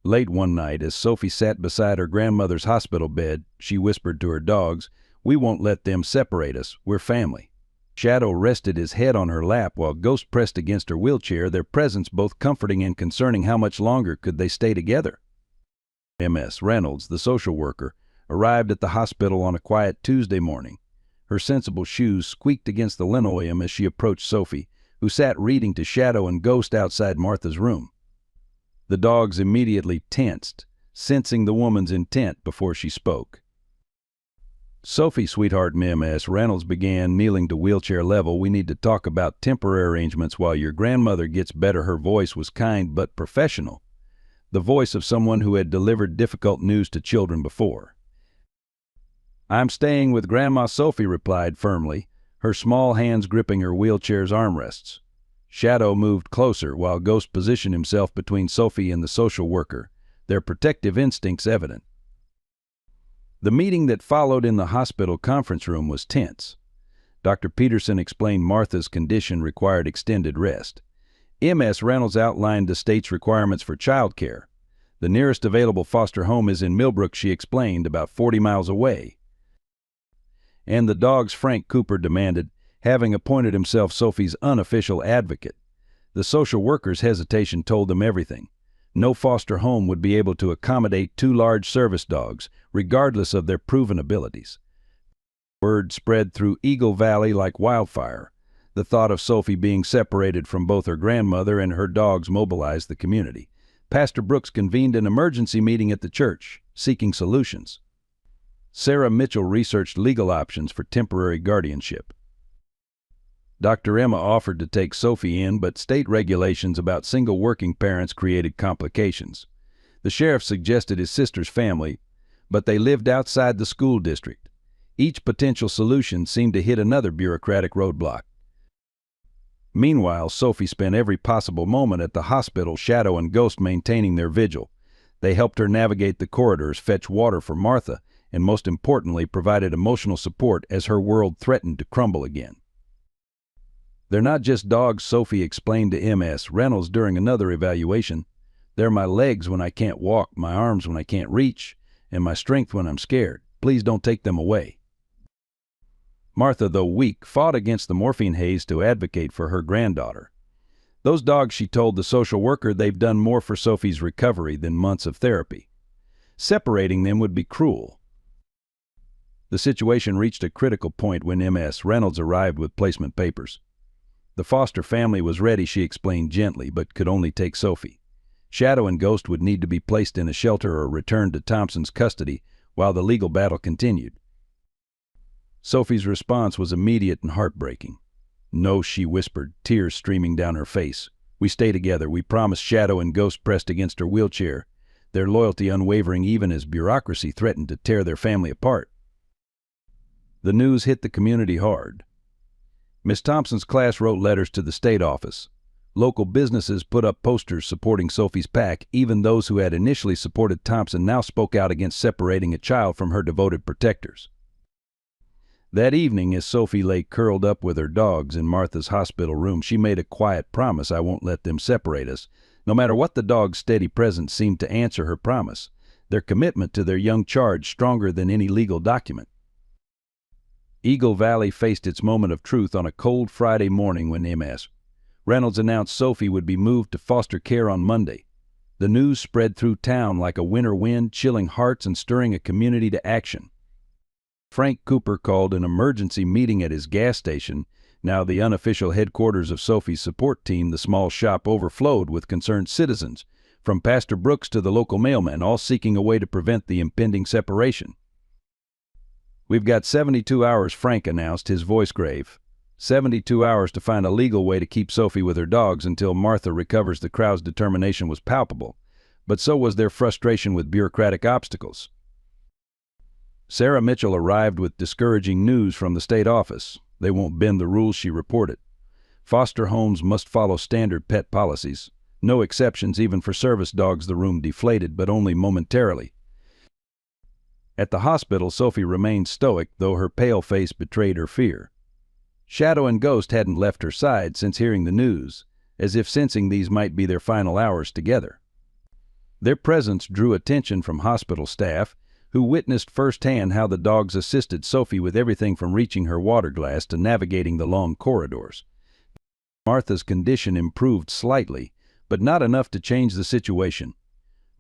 Late one night, as Sophie sat beside her grandmother's hospital bed, she whispered to her dogs, "We won't let them separate us. We're family." Shadow rested his head on her lap while Ghost pressed against her wheelchair, their presence both comforting and concerning. How much longer could they stay together? Ms. Reynolds, the social worker, arrived at the hospital on a quiet Tuesday morning. Her sensible shoes squeaked against the linoleum as she approached Sophie, who sat reading to Shadow and Ghost outside Martha's room. The dogs immediately tensed, sensing the woman's intent before she spoke. "Sophie, sweetheart," Ms. Reynolds began, kneeling to wheelchair level, "we need to talk about temporary arrangements while your grandmother gets better." Her voice was kind but professional, the voice of someone who had delivered difficult news to children before. "I'm staying with Grandma," Sophie replied firmly, her small hands gripping her wheelchair's armrests. Shadow moved closer while Ghost positioned himself between Sophie and the social worker, their protective instincts evident. The meeting that followed in the hospital conference room was tense. Dr. Peterson explained Martha's condition required extended rest. Ms. Reynolds outlined the state's requirements for child care. "The nearest available foster home is in Millbrook," she explained, "about 40 miles away." And the dogs, Frank Cooper demanded, having appointed himself Sophie's unofficial advocate. The social worker's hesitation told them everything. No foster home would be able to accommodate 2 large service dogs, regardless of their proven abilities. Word spread through Eagle Valley like wildfire. The thought of Sophie being separated from both her grandmother and her dogs mobilized the community. Pastor Brooks convened an emergency meeting at the church, seeking solutions. Sarah Mitchell researched legal options for temporary guardianship. Dr. Emma offered to take Sophie in, but state regulations about single working parents created complications. The sheriff suggested his sister's family, but they lived outside the school district. Each potential solution seemed to hit another bureaucratic roadblock. Meanwhile, Sophie spent every possible moment at the hospital, Shadow and Ghost maintaining their vigil. They helped her navigate the corridors, fetch water for Martha, and most importantly, provided emotional support as her world threatened to crumble again. "They're not just dogs," Sophie explained to M.S. Reynolds during another evaluation. "They're my legs when I can't walk, my arms when I can't reach, and my strength when I'm scared. Please don't take them away." Martha, though weak, fought against the morphine haze to advocate for her granddaughter. "Those dogs," she told the social worker, "they've done more for Sophie's recovery than months of therapy. Separating them would be cruel." The situation reached a critical point when M.S. Reynolds arrived with placement papers. The foster family was ready, she explained gently, but could only take Sophie. Shadow and Ghost would need to be placed in a shelter or returned to Thompson's custody while the legal battle continued. Sophie's response was immediate and heartbreaking. "No," she whispered, tears streaming down her face. "We stay together, we promise." Shadow and Ghost pressed against her wheelchair, their loyalty unwavering even as bureaucracy threatened to tear their family apart. The news hit the community hard. Miss Thompson's class wrote letters to the state office. Local businesses put up posters supporting Sophie's pack. Even those who had initially supported Thompson now spoke out against separating a child from her devoted protectors. That evening, as Sophie lay curled up with her dogs in Martha's hospital room, she made a quiet promise: "I won't let them separate us." No matter what, the dog's steady presence seemed to answer her promise, their commitment to their young charge stronger than any legal document. Eagle Valley faced its moment of truth on a cold Friday morning when M.S. Reynolds announced Sophie would be moved to foster care on Monday. The news spread through town like a winter wind, chilling hearts and stirring a community to action. Frank Cooper called an emergency meeting at his gas station, now the unofficial headquarters of Sophie's support team. The small shop overflowed with concerned citizens, from Pastor Brooks to the local mailman, all seeking a way to prevent the impending separation. "We've got 72 hours, Frank announced, his voice grave. 72 hours to find a legal way to keep Sophie with her dogs until Martha recovers." The crowd's determination was palpable, but so was their frustration with bureaucratic obstacles. Sarah Mitchell arrived with discouraging news from the state office. "They won't bend the rules," she reported. "Foster homes must follow standard pet policies. No exceptions, even for service dogs." The room deflated, but only momentarily. At the hospital, Sophie remained stoic, though her pale face betrayed her fear. Shadow and Ghost hadn't left her side since hearing the news, as if sensing these might be their final hours together. Their presence drew attention from hospital staff, who witnessed firsthand how the dogs assisted Sophie with everything from reaching her water glass to navigating the long corridors. Martha's condition improved slightly, but not enough to change the situation.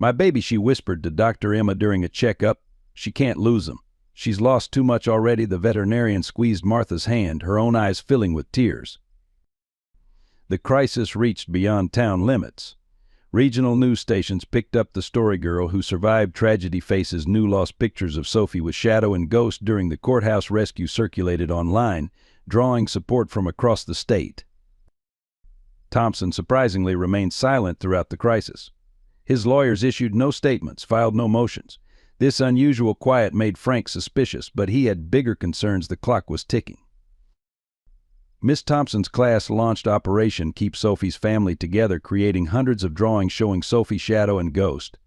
"My baby," she whispered to Dr. Emma during a checkup. "She can't lose him. She's lost too much already." The veterinarian squeezed Martha's hand, her own eyes filling with tears. The crisis reached beyond town limits. Regional news stations picked up the story. Girl who survived tragedy faces new loss. Pictures of Sophie with Shadow and Ghost during the courthouse rescue circulated online, drawing support from across the state. Thompson surprisingly remained silent throughout the crisis. His lawyers issued no statements, filed no motions. This unusual quiet made Frank suspicious, but he had bigger concerns. The clock was ticking. Miss Thompson's class launched Operation Keep Sophie's Family Together, creating hundreds of drawings showing Sophie, Shadow, and Ghost.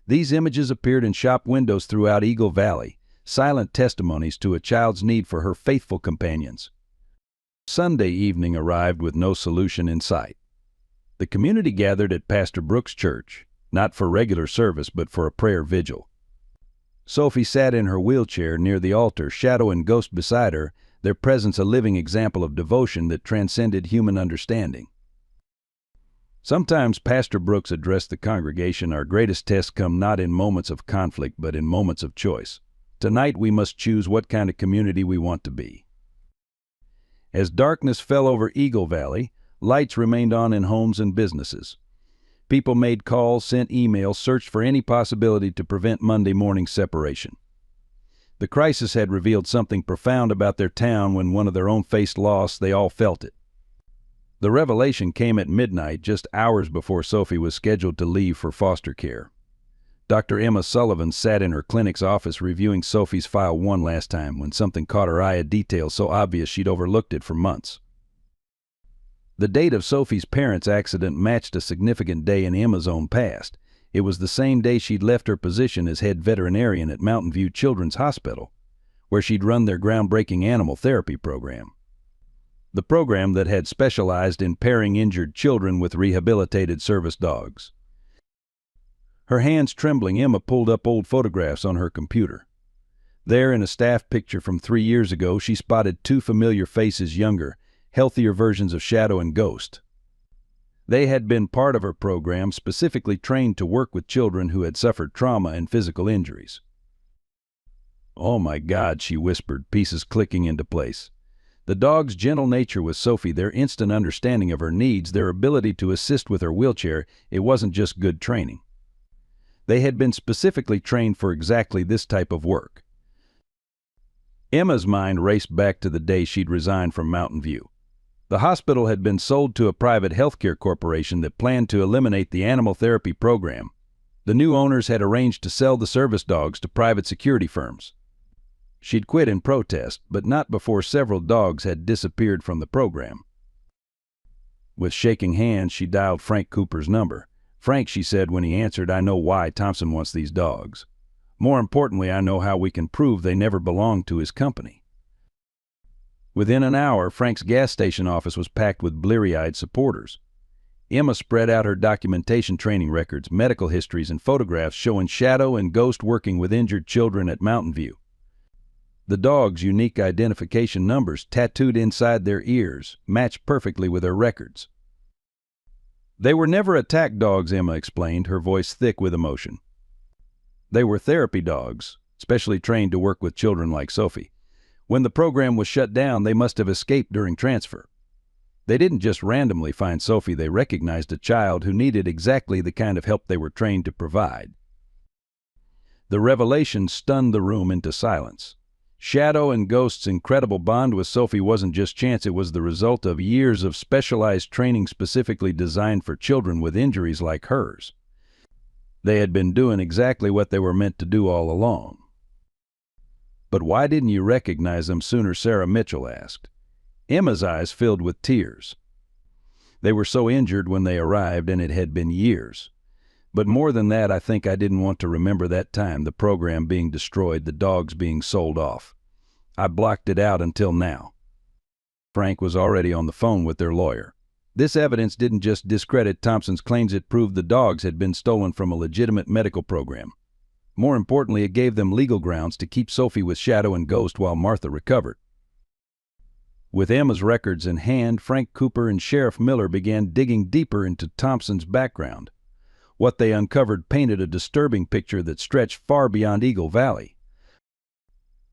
These images appeared in shop windows throughout Eagle Valley, silent testimonies to a child's need for her faithful companions. Sunday evening arrived with no solution in sight. The community gathered at Pastor Brooks' church, not for regular service but for a prayer vigil. Sophie sat in her wheelchair near the altar, Shadow and Ghost beside her, their presence a living example of devotion that transcended human understanding. Sometimes Pastor Brooks addressed the congregation, "Our greatest tests come not in moments of conflict but in moments of choice." Tonight we must choose what kind of community we want to be. As darkness fell over Eagle Valley, lights remained on in homes and businesses. People made calls, sent emails, searched for any possibility to prevent Monday morning's separation. The crisis had revealed something profound about their town. When one of their own faced loss, they all felt it. The revelation came at midnight, just hours before Sophie was scheduled to leave for foster care. Dr. Emma Sullivan sat in her clinic's office reviewing Sophie's file one last time when something caught her eye, a detail so obvious she'd overlooked it for months. The date of Sophie's parents' accident matched a significant day in Emma's own past. It was the same day she'd left her position as head veterinarian at Mountain View Children's Hospital, where she'd run their groundbreaking animal therapy program. The program that had specialized in pairing injured children with rehabilitated service dogs. Her hands trembling, Emma pulled up old photographs on her computer. There, in a staff picture from 3 years ago, she spotted two familiar faces, younger, healthier versions of Shadow and Ghost. They had been part of her program, specifically trained to work with children who had suffered trauma and physical injuries. "Oh my God," she whispered, pieces clicking into place. The dog's gentle nature with Sophie, their instant understanding of her needs, their ability to assist with her wheelchair, it wasn't just good training. They had been specifically trained for exactly this type of work. Emma's mind raced back to the day she'd resigned from Mountain View. The hospital had been sold to a private healthcare corporation that planned to eliminate the animal therapy program. The new owners had arranged to sell the service dogs to private security firms. She'd quit in protest, but not before several dogs had disappeared from the program. With shaking hands, she dialed Frank Cooper's number. "Frank," she said when he answered, "I know why Thompson wants these dogs. More importantly, I know how we can prove they never belonged to his company." Within an hour, Frank's gas station office was packed with bleary-eyed supporters. Emma spread out her documentation, training records, medical histories, and photographs showing Shadow and Ghost working with injured children at Mountain View. The dogs' unique identification numbers, tattooed inside their ears, matched perfectly with her records. "They were never attack dogs," Emma explained, her voice thick with emotion. "They were therapy dogs, specially trained to work with children like Sophie. When the program was shut down, they must have escaped during transfer. They didn't just randomly find Sophie, they recognized a child who needed exactly the kind of help they were trained to provide." The revelation stunned the room into silence. Shadow and Ghost's incredible bond with Sophie wasn't just chance, it was the result of years of specialized training specifically designed for children with injuries like hers. They had been doing exactly what they were meant to do all along. "But why didn't you recognize them sooner?" Sarah Mitchell asked. Emma's eyes filled with tears. "They were so injured when they arrived, and it had been years. But more than that, I think I didn't want to remember that time, the program being destroyed, the dogs being sold off. I blocked it out until now." Frank was already on the phone with their lawyer. This evidence didn't just discredit Thompson's claims, it proved the dogs had been stolen from a legitimate medical program. More importantly, it gave them legal grounds to keep Sophie with Shadow and Ghost while Martha recovered. With Emma's records in hand, Frank Cooper and Sheriff Miller began digging deeper into Thompson's background. What they uncovered painted a disturbing picture that stretched far beyond Eagle Valley.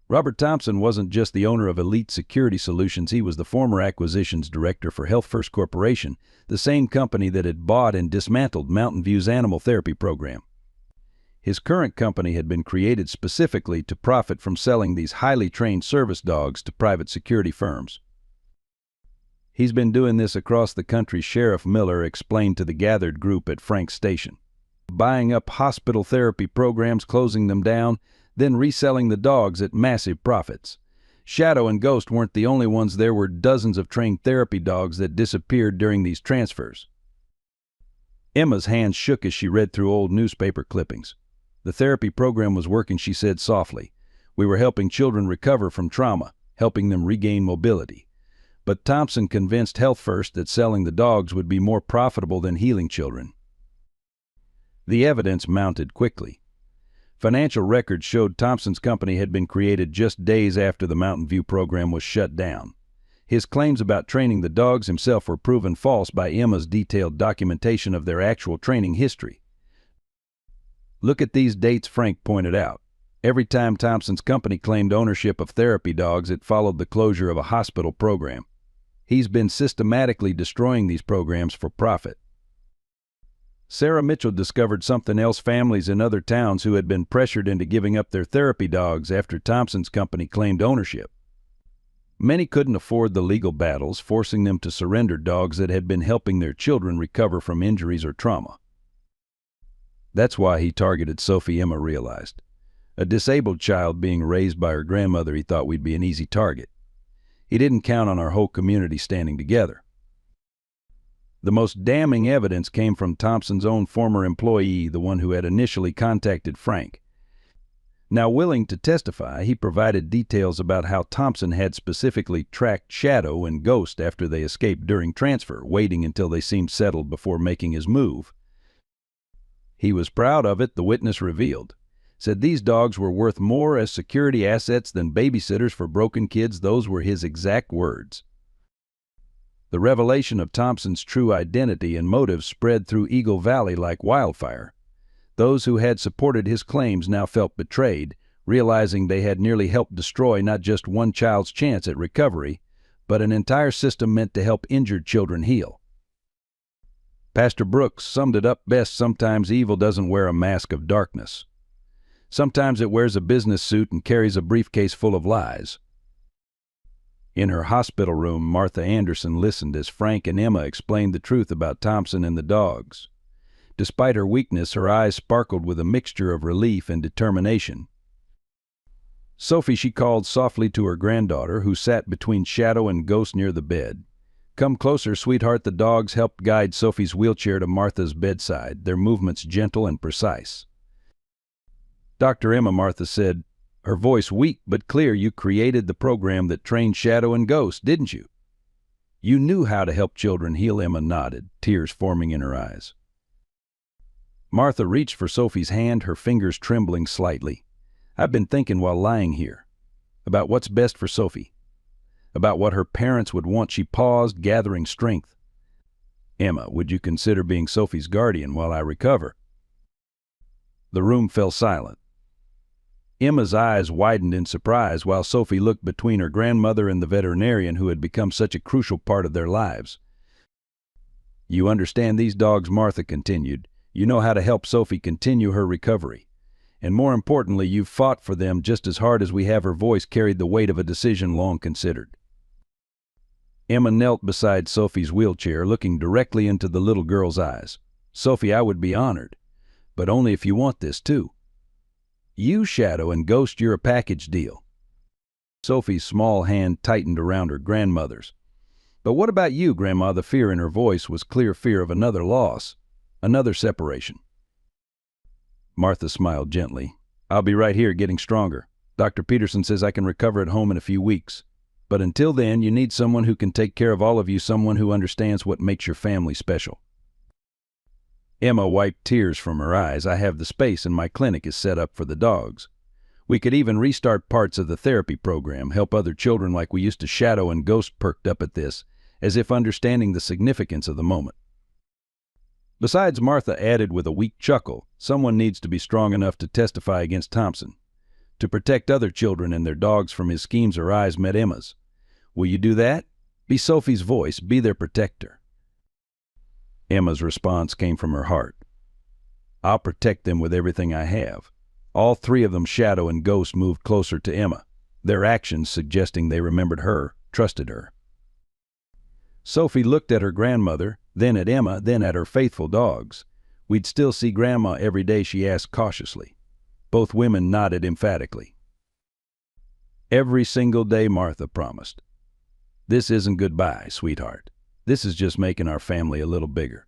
Robert Thompson wasn't just the owner of Elite Security Solutions, he was the former acquisitions director for Health First Corporation, the same company that had bought and dismantled Mountain View's animal therapy program. His current company had been created specifically to profit from selling these highly trained service dogs to private security firms. "He's been doing this across the country," Sheriff Miller explained to the gathered group at Frank's station. "Buying up hospital therapy programs, closing them down, then reselling the dogs at massive profits. Shadow and Ghost weren't the only ones. There were dozens of trained therapy dogs that disappeared during these transfers." Emma's hands shook as she read through old newspaper clippings. The therapy program was working, she said softly. "We were helping children recover from trauma, helping them regain mobility. But Thompson convinced Health First that selling the dogs would be more profitable than healing children." The evidence mounted quickly. Financial records showed Thompson's company had been created just days after the Mountain View program was shut down. His claims about training the dogs himself were proven false by Emma's detailed documentation of their actual training history. "Look at these dates," Frank pointed out. Every time Thompson's company claimed ownership of therapy dogs, it followed the closure of a hospital program. He's been systematically destroying these programs for profit. Sarah Mitchell discovered something else: families in other towns who had been pressured into giving up their therapy dogs after Thompson's company claimed ownership. Many couldn't afford the legal battles, forcing them to surrender dogs that had been helping their children recover from injuries or trauma. That's why he targeted Sophie, Emma realized. A disabled child being raised by her grandmother, he thought we'd be an easy target. He didn't count on our whole community standing together. The most damning evidence came from Thompson's own former employee, the one who had initially contacted Frank. Now willing to testify, he provided details about how Thompson had specifically tracked Shadow and Ghost after they escaped during transfer, waiting until they seemed settled before making his move. He was proud of it, the witness revealed. Said these dogs were worth more as security assets than babysitters for broken kids. Those were his exact words. The revelation of Thompson's true identity and motives spread through Eagle Valley like wildfire. Those who had supported his claims now felt betrayed, realizing they had nearly helped destroy not just one child's chance at recovery, but an entire system meant to help injured children heal. Pastor Brooks summed it up best: sometimes evil doesn't wear a mask of darkness. Sometimes it wears a business suit and carries a briefcase full of lies. In her hospital room, Martha Anderson listened as Frank and Emma explained the truth about Thompson and the dogs. Despite her weakness, her eyes sparkled with a mixture of relief and determination. Sophie, she called softly to her granddaughter, who sat between Shadow and Ghost near the bed. "Come closer, sweetheart." The dogs helped guide Sophie's wheelchair to Martha's bedside, their movements gentle and precise. "Dr. Emma," Martha said, her voice weak but clear, "you created the program that trained Shadow and Ghost, didn't you?" "You knew how to help children heal," Emma nodded, tears forming in her eyes. Martha reached for Sophie's hand, her fingers trembling slightly. "I've been thinking while lying here about what's best for Sophie, about what her parents would want." She paused, gathering strength. "Emma, would you consider being Sophie's guardian while I recover?" The room fell silent. Emma's eyes widened in surprise, while Sophie looked between her grandmother and the veterinarian who had become such a crucial part of their lives. "You understand these dogs," Martha continued. "You know how to help Sophie continue her recovery. And more importantly, you've fought for them just as hard as we have." Her voice carried the weight of a decision long considered. Emma knelt beside Sophie's wheelchair, looking directly into the little girl's eyes. "Sophie, I would be honored, but only if you want this too. You, Shadow, and Ghost, you're a package deal." Sophie's small hand tightened around her grandmother's. "But what about you, Grandma?" The fear in her voice was clear fear of another loss, another separation. Martha smiled gently. "I'll be right here, getting stronger. Dr. Peterson says I can recover at home in a few weeks. But until then, you need someone who can take care of all of you, someone who understands what makes your family special." Emma wiped tears from her eyes. "I have the space and my clinic is set up for the dogs. We could even restart parts of the therapy program, help other children like we used to." Shadow and Ghost perked up at this, as if understanding the significance of the moment. "Besides," Martha added with a weak chuckle, "someone needs to be strong enough to testify against Thompson, to protect other children and their dogs from his schemes." Her eyes met Emma's. "Will you do that? Be Sophie's voice, be their protector." Emma's response came from her heart. "I'll protect them with everything I have." All three of them, Shadow and Ghost, moved closer to Emma, their actions suggesting they remembered her, trusted her. Sophie looked at her grandmother, then at Emma, then at her faithful dogs. "We'd still see Grandma every day?" she asked cautiously. Both women nodded emphatically. "Every single day," Martha promised. "This isn't goodbye, sweetheart. This is just making our family a little bigger."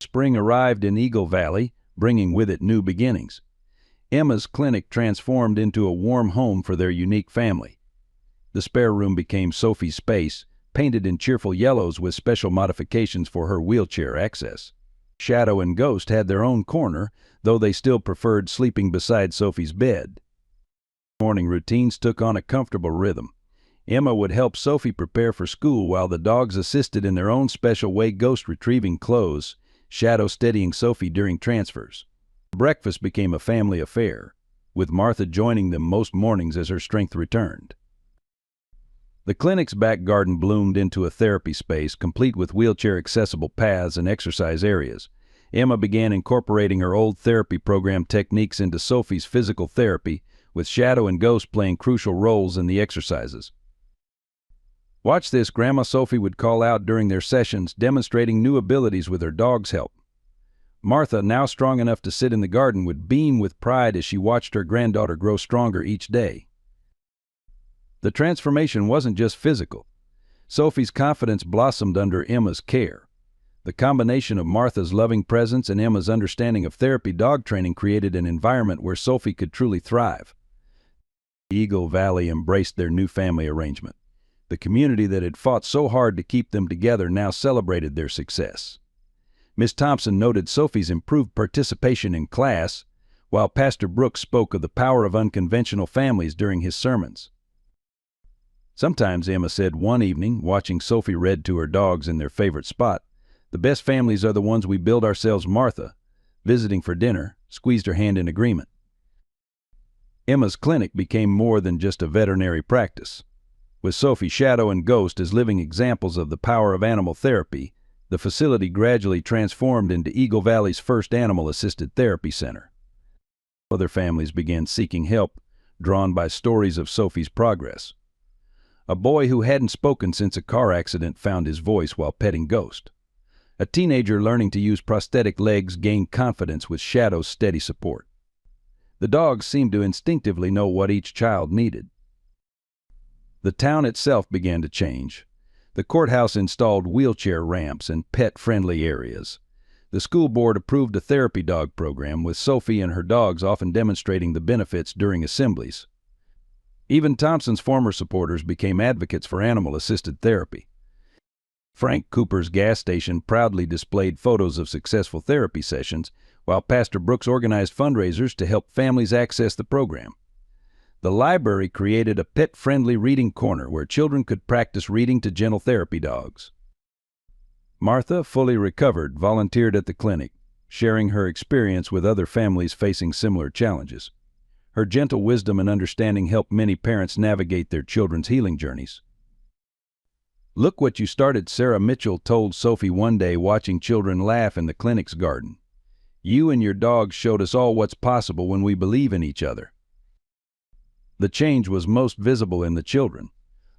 Spring arrived in Eagle Valley, bringing with it new beginnings. Emma's clinic transformed into a warm home for their unique family. The spare room became Sophie's space, painted in cheerful yellows with special modifications for her wheelchair access. Shadow and Ghost had their own corner, though they still preferred sleeping beside Sophie's bed. Morning routines took on a comfortable rhythm. Emma would help Sophie prepare for school while the dogs assisted in their own special way, Ghost retrieving clothes, Shadow steadying Sophie during transfers. Breakfast became a family affair. with Martha joining them most mornings as her strength returned. The clinic's back garden bloomed into a therapy space, complete with wheelchair-accessible paths and exercise areas. Emma began incorporating her old therapy program techniques into Sophie's physical therapy, with Shadow and Ghost playing crucial roles in the exercises. "Watch this," Grandma Sophie would call out during their sessions, demonstrating new abilities with her dog's help. Martha, now strong enough to sit in the garden, would beam with pride as she watched her granddaughter grow stronger each day. The transformation wasn't just physical. Sophie's confidence blossomed under Emma's care. The combination of Martha's loving presence and Emma's understanding of therapy dog training created an environment where Sophie could truly thrive. Eagle Valley embraced their new family arrangement. The community that had fought so hard to keep them together now celebrated their success. Miss Thompson noted Sophie's improved participation in class, while Pastor Brooks spoke of the power of unconventional families during his sermons. Sometimes, Emma said one evening, watching Sophie read to her dogs in their favorite spot, "The best families are the ones we build ourselves." Martha, visiting for dinner, squeezed her hand in agreement. Emma's clinic became more than just a veterinary practice. With Sophie, Shadow, and Ghost as living examples of the power of animal therapy, the facility gradually transformed into Eagle Valley's first animal-assisted therapy center. Other families began seeking help, drawn by stories of Sophie's progress. A boy who hadn't spoken since a car accident found his voice while petting Ghost. A teenager learning to use prosthetic legs gained confidence with Shadow's steady support. The dogs seemed to instinctively know what each child needed. The town itself began to change. The courthouse installed wheelchair ramps and pet-friendly areas. The school board approved a therapy dog program, with Sophie and her dogs often demonstrating the benefits during assemblies. Even Thompson's former supporters became advocates for animal-assisted therapy. Frank Cooper's gas station proudly displayed photos of successful therapy sessions, while Pastor Brooks organized fundraisers to help families access the program. The library created a pet-friendly reading corner where children could practice reading to gentle therapy dogs. Martha, fully recovered, volunteered at the clinic, sharing her experience with other families facing similar challenges. Her gentle wisdom and understanding helped many parents navigate their children's healing journeys. "Look what you started," Sarah Mitchell told Sophie one day, watching children laugh in the clinic's garden. "You and your dogs showed us all what's possible when we believe in each other." The change was most visible in the children.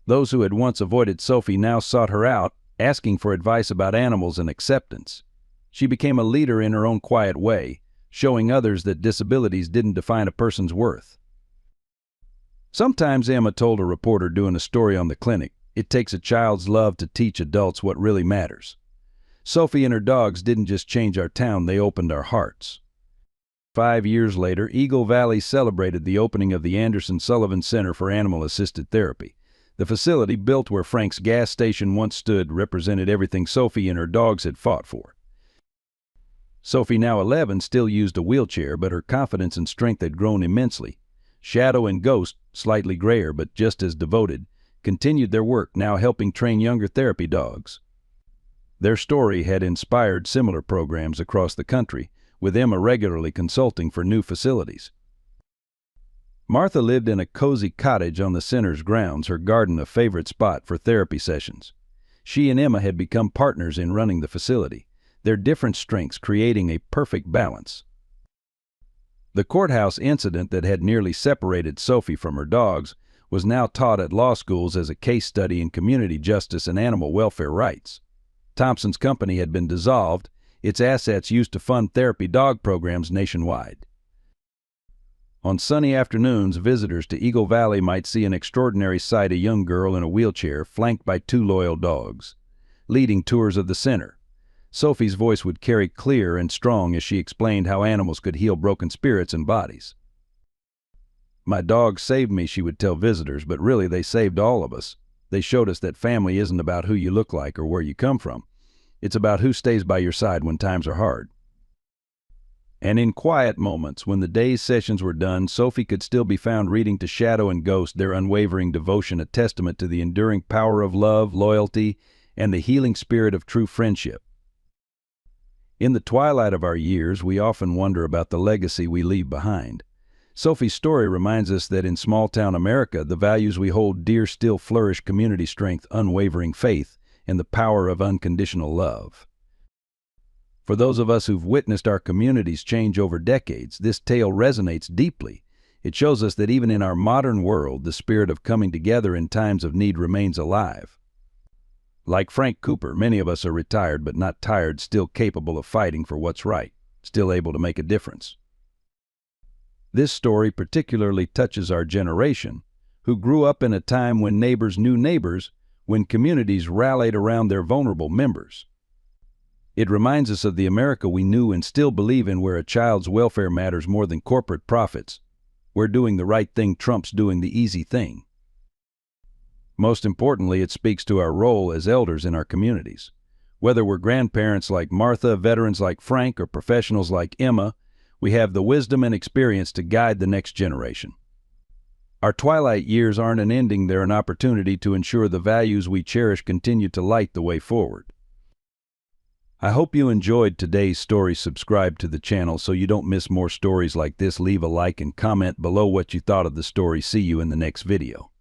Those who had once avoided Sophie now sought her out, asking for advice about animals and acceptance. She became a leader in her own quiet way, showing others that disabilities didn't define a person's worth. Sometimes, Emma told a reporter doing a story on the clinic, it takes a child's love to teach adults what really matters. Sophie and her dogs didn't just change our town, they opened our hearts. 5 years later, Eagle Valley celebrated the opening of the Anderson Sullivan Center for Animal-Assisted Therapy. The facility, built where Frank's gas station once stood, represented everything Sophie and her dogs had fought for. Sophie, now 11, still used a wheelchair, but her confidence and strength had grown immensely. Shadow and Ghost, slightly grayer but just as devoted, continued their work, now helping train younger therapy dogs. Their story had inspired similar programs across the country, with Emma regularly consulting for new facilities. Martha lived in a cozy cottage on the center's grounds, her garden a favorite spot for therapy sessions. She and Emma had become partners in running the facility, their different strengths creating a perfect balance. The courthouse incident that had nearly separated Sophie from her dogs was now taught at law schools as a case study in community justice and animal welfare rights. Thompson's company had been dissolved, its assets used to fund therapy dog programs nationwide. On sunny afternoons, visitors to Eagle Valley might see an extraordinary sight: a young girl in a wheelchair flanked by 2 loyal dogs. Leading tours of the center, Sophie's voice would carry clear and strong as she explained how animals could heal broken spirits and bodies. "My dogs saved me," she would tell visitors, "but really they saved all of us. They showed us that family isn't about who you look like or where you come from. It's about who stays by your side when times are hard." And in quiet moments, when the day's sessions were done, Sophie could still be found reading to Shadow and Ghost, their unwavering devotion a testament to the enduring power of love, loyalty, and the healing spirit of true friendship. In the twilight of our years, we often wonder about the legacy we leave behind. Sophie's story reminds us that in small-town America, the values we hold dear still flourish: community strength, unwavering faith, and the power of unconditional love. For those of us who've witnessed our communities change over decades, this tale resonates deeply. It shows us that even in our modern world, the spirit of coming together in times of need remains alive. Like Frank Cooper, many of us are retired but not tired, still capable of fighting for what's right, still able to make a difference. This story particularly touches our generation, who grew up in a time when neighbors knew neighbors, when communities rallied around their vulnerable members. It reminds us of the America we knew and still believe in, where a child's welfare matters more than corporate profits, where doing the right thing trumps doing the easy thing. Most importantly, it speaks to our role as elders in our communities. Whether we're grandparents like Martha, veterans like Frank, or professionals like Emma, we have the wisdom and experience to guide the next generation. Our twilight years aren't an ending, they're an opportunity to ensure the values we cherish continue to light the way forward. I hope you enjoyed today's story. Subscribe to the channel so you don't miss more stories like this. Leave a like and comment below what you thought of the story. See you in the next video.